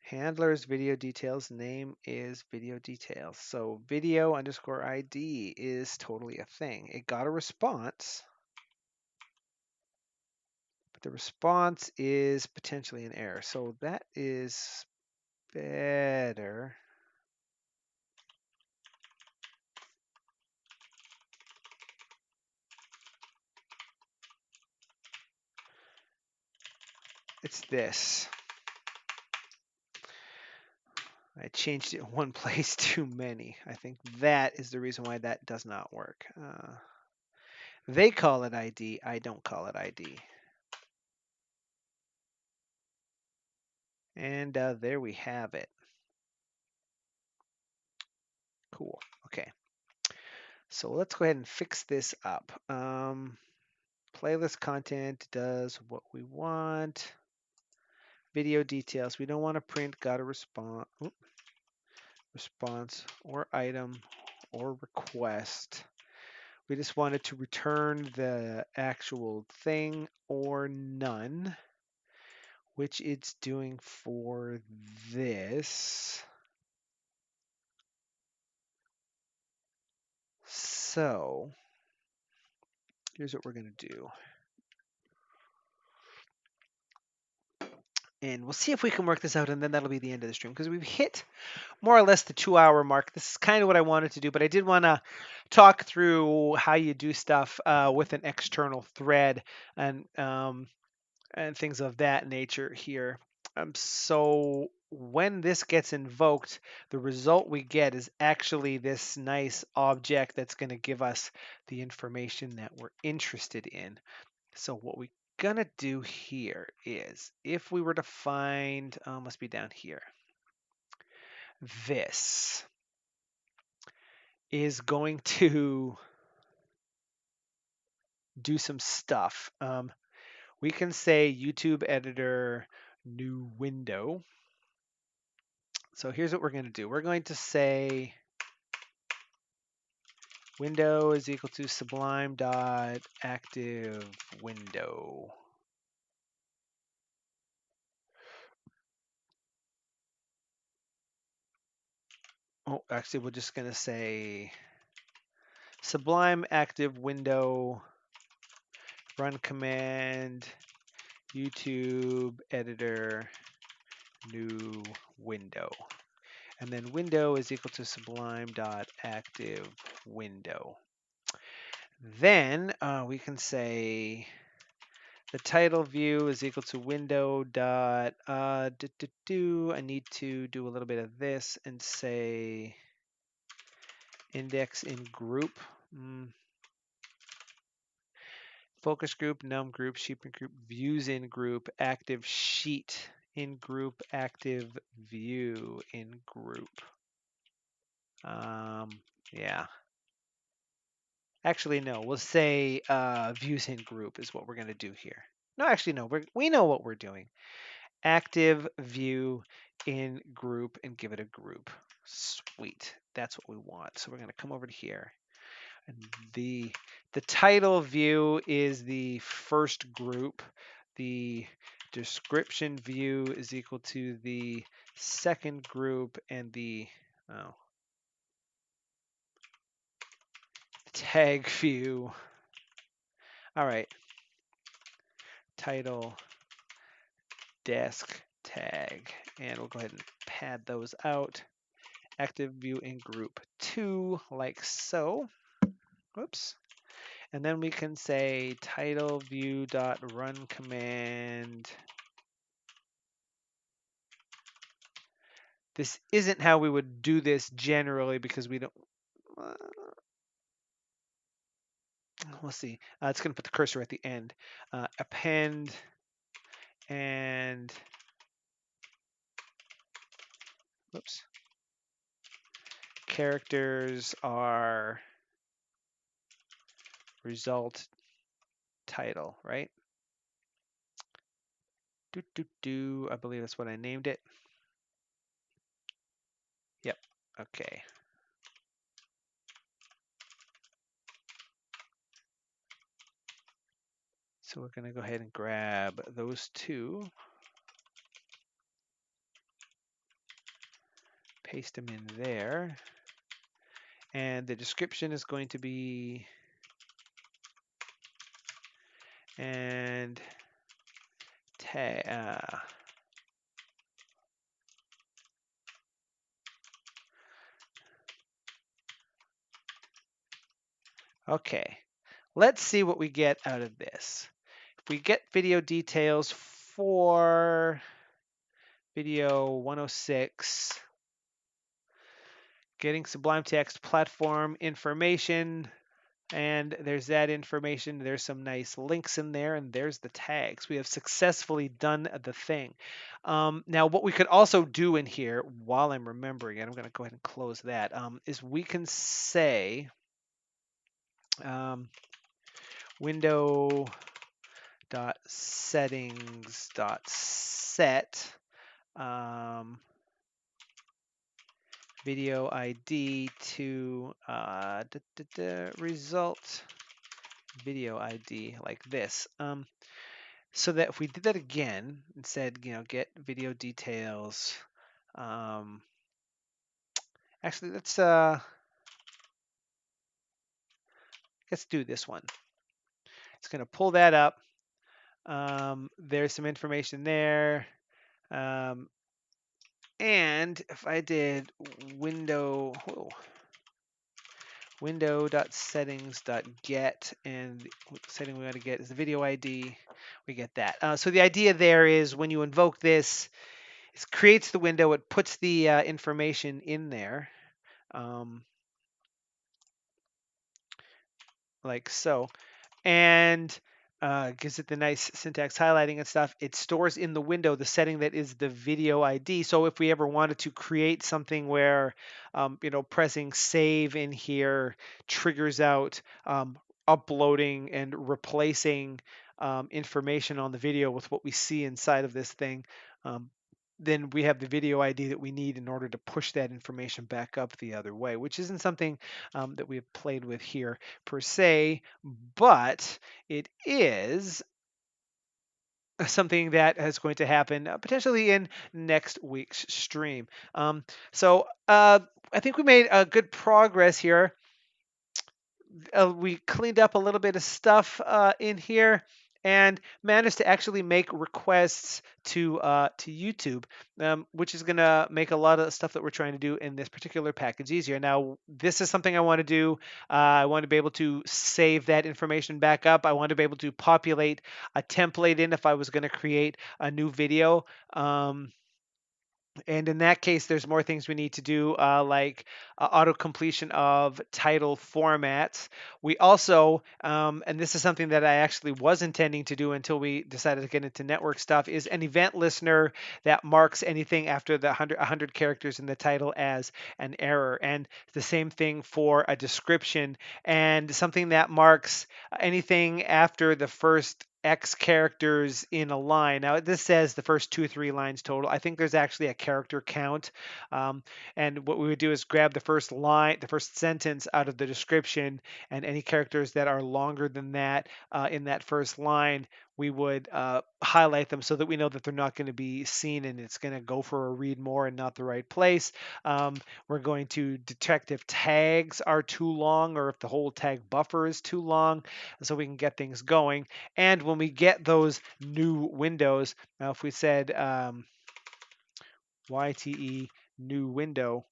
Handler's video details name is video details. So video underscore ID is totally a thing. It got a response, but the response is potentially an error. So that is better. It's this. I changed it in one place too many. I think that is the reason why that does not work. They call it ID. I don't call it ID. And there we have it. Cool. Okay. So let's go ahead and fix this up. Playlist content does what we want. Video details. We don't want to print got a response or item or request. We just wanted to return the actual thing or none, which it's doing for this. So here's what we're going to do. And we'll see if we can work this out, and then that'll be the end of the stream, because we've hit more or less the 2-hour mark. This is kind of what I wanted to do, but I did want to talk through how you do stuff with an external thread and things of that nature here. So when this gets invoked, the result we get is actually this nice object that's going to give us the information that we're interested in. So what we're going to do here is, if we were to find, must be down here, this is going to do some stuff. We can say YouTube editor, new window. So here's what we're going to do. We're going to say window is equal to sublime dot active window. Oh, actually, we're just going to say sublime active window, run command, YouTube editor, new window. And then window is equal to sublime dot active window. Then we can say the title view is equal to window dot I need to do a little bit of this and say index in group. Focus group, num group, sheep in group, views in group, active sheet in group, active view in group. Yeah. Actually, no. We'll say views in group is what we're going to do here. No, actually, no. We know what we're doing. Active view in group and give it a group. Sweet. That's what we want. So we're going to come over to here. And the title view is the first group. The description view is equal to the second group, and the Oh, tag view. All right, title desk tag, and we'll go ahead and pad those out. Active view in group 2, like so. Whoops. And then we can say title view dot run command. This isn't how we would do this generally because we don't. Uh, let's see. It's going to put the cursor at the end. Append and whoops. Characters are result title, right? I believe that's what I named it. Yep. Okay. So we're going to go ahead and grab those two, paste them in there, and the description is going to be and tag. Okay, let's see what we get out of this. If we get video details for video 106, getting Sublime Text platform information, and there's that information. There's some nice links in there, and there's the tags. We have successfully done the thing. Now, what we could also do in here, while I'm remembering it, I'm going to go ahead and close that, is we can say window dot settings dot set video ID to result video ID like this. So that if we did that again and said, get video details, actually let's do this one. It's going to pull that up. There's some information there. And if I did window.settings.get, and the setting we want to get is the video ID, we get that. So the idea there is when you invoke this, it creates the window, it puts the information in there, like so, and gives it the nice syntax highlighting and stuff. It stores in the window the setting that is the video ID. So if we ever wanted to create something where, pressing save in here triggers out uploading and replacing information on the video with what we see inside of this thing, then we have the video ID that we need in order to push that information back up the other way, which isn't something that we have played with here per se, but it is something that is going to happen potentially in next week's stream. So I think we made good progress here. We cleaned up a little bit of stuff in here and managed to actually make requests to YouTube, which is going to make a lot of the stuff that we're trying to do in this particular package easier. Now, this is something I want to do. I want to be able to save that information back up. I want to be able to populate a template in if I was going to create a new video. And in that case, there's more things we need to do, like auto completion of title formats. We also, and this is something that I actually was intending to do until we decided to get into network stuff, is an event listener that marks anything after the 100 characters in the title as an error. And the same thing for a description, and something that marks anything after the first X characters in a line. Now this says the first 2 or 3 lines total. I think there's actually a character count. And what we would do is grab the first line, the first sentence out of the description, and any characters that are longer than that in that first line, we would highlight them so that we know that they're not going to be seen and it's going to go for a read more and not the right place. We're going to detect if tags are too long or if the whole tag buffer is too long so we can get things going. And when we get those new windows, now if we said YTE new window,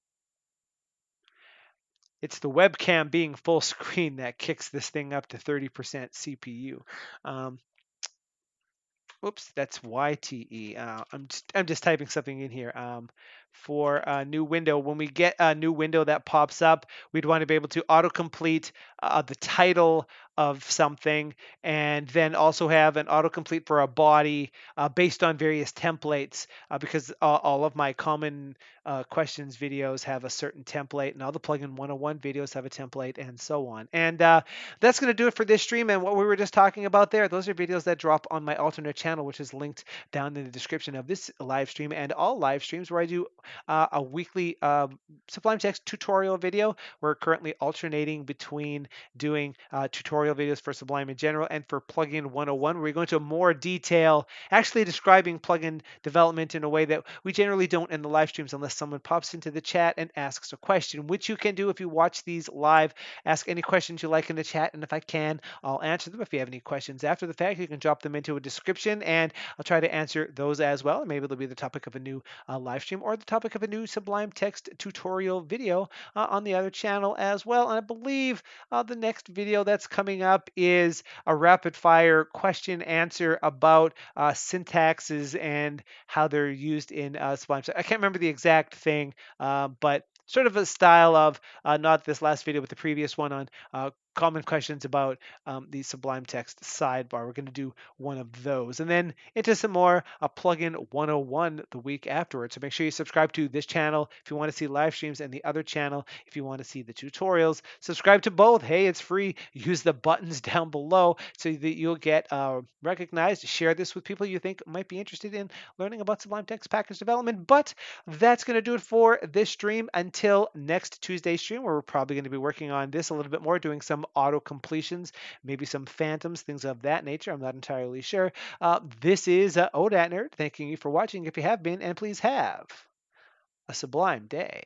it's the webcam being full screen that kicks this thing up to 30% CPU. Oops, that's YTE. I'm just typing something in here. For a new window, when we get a new window that pops up, we'd want to be able to autocomplete the title of something, and then also have an autocomplete for a body based on various templates, because all of my common questions videos have a certain template, and all the plugin 101 videos have a template, and so on. And that's going to do it for this stream. And what we were just talking about there, those are videos that drop on my alternate channel, which is linked down in the description of this live stream and all live streams where I do a weekly Sublime Text tutorial video. We're currently alternating between doing tutorial videos for Sublime in general and for plugin 101. We're going to more detail, actually describing plugin development in a way that we generally don't in the live streams unless someone pops into the chat and asks a question, which you can do if you watch these live. Ask any questions you like in the chat, and if I can, I'll answer them. If you have any questions after the fact, you can drop them into a description, and I'll try to answer those as well. Maybe it'll be the topic of a new live stream or the topic of a new Sublime Text tutorial video on the other channel as well. And I believe the next video that's coming up is a rapid fire question answer about syntaxes and how they're used in Sublime. I can't remember the exact thing, but sort of a style of not this last video, but the previous one on common questions about the Sublime Text sidebar. We're going to do one of those. And then into some more plugin 101 the week afterwards. So make sure you subscribe to this channel if you want to see live streams, and the other channel if you want to see the tutorials. Subscribe to both. Hey, it's free. Use the buttons down below so that you'll get recognized. Share this with people you think might be interested in learning about Sublime Text package development. But that's going to do it for this stream until next Tuesday's stream, where we're probably going to be working on this a little bit more, doing some auto completions, maybe some phantoms, things of that nature. I'm not entirely sure. This is OdatNurd, thanking you for watching if you have been, and please have a sublime day.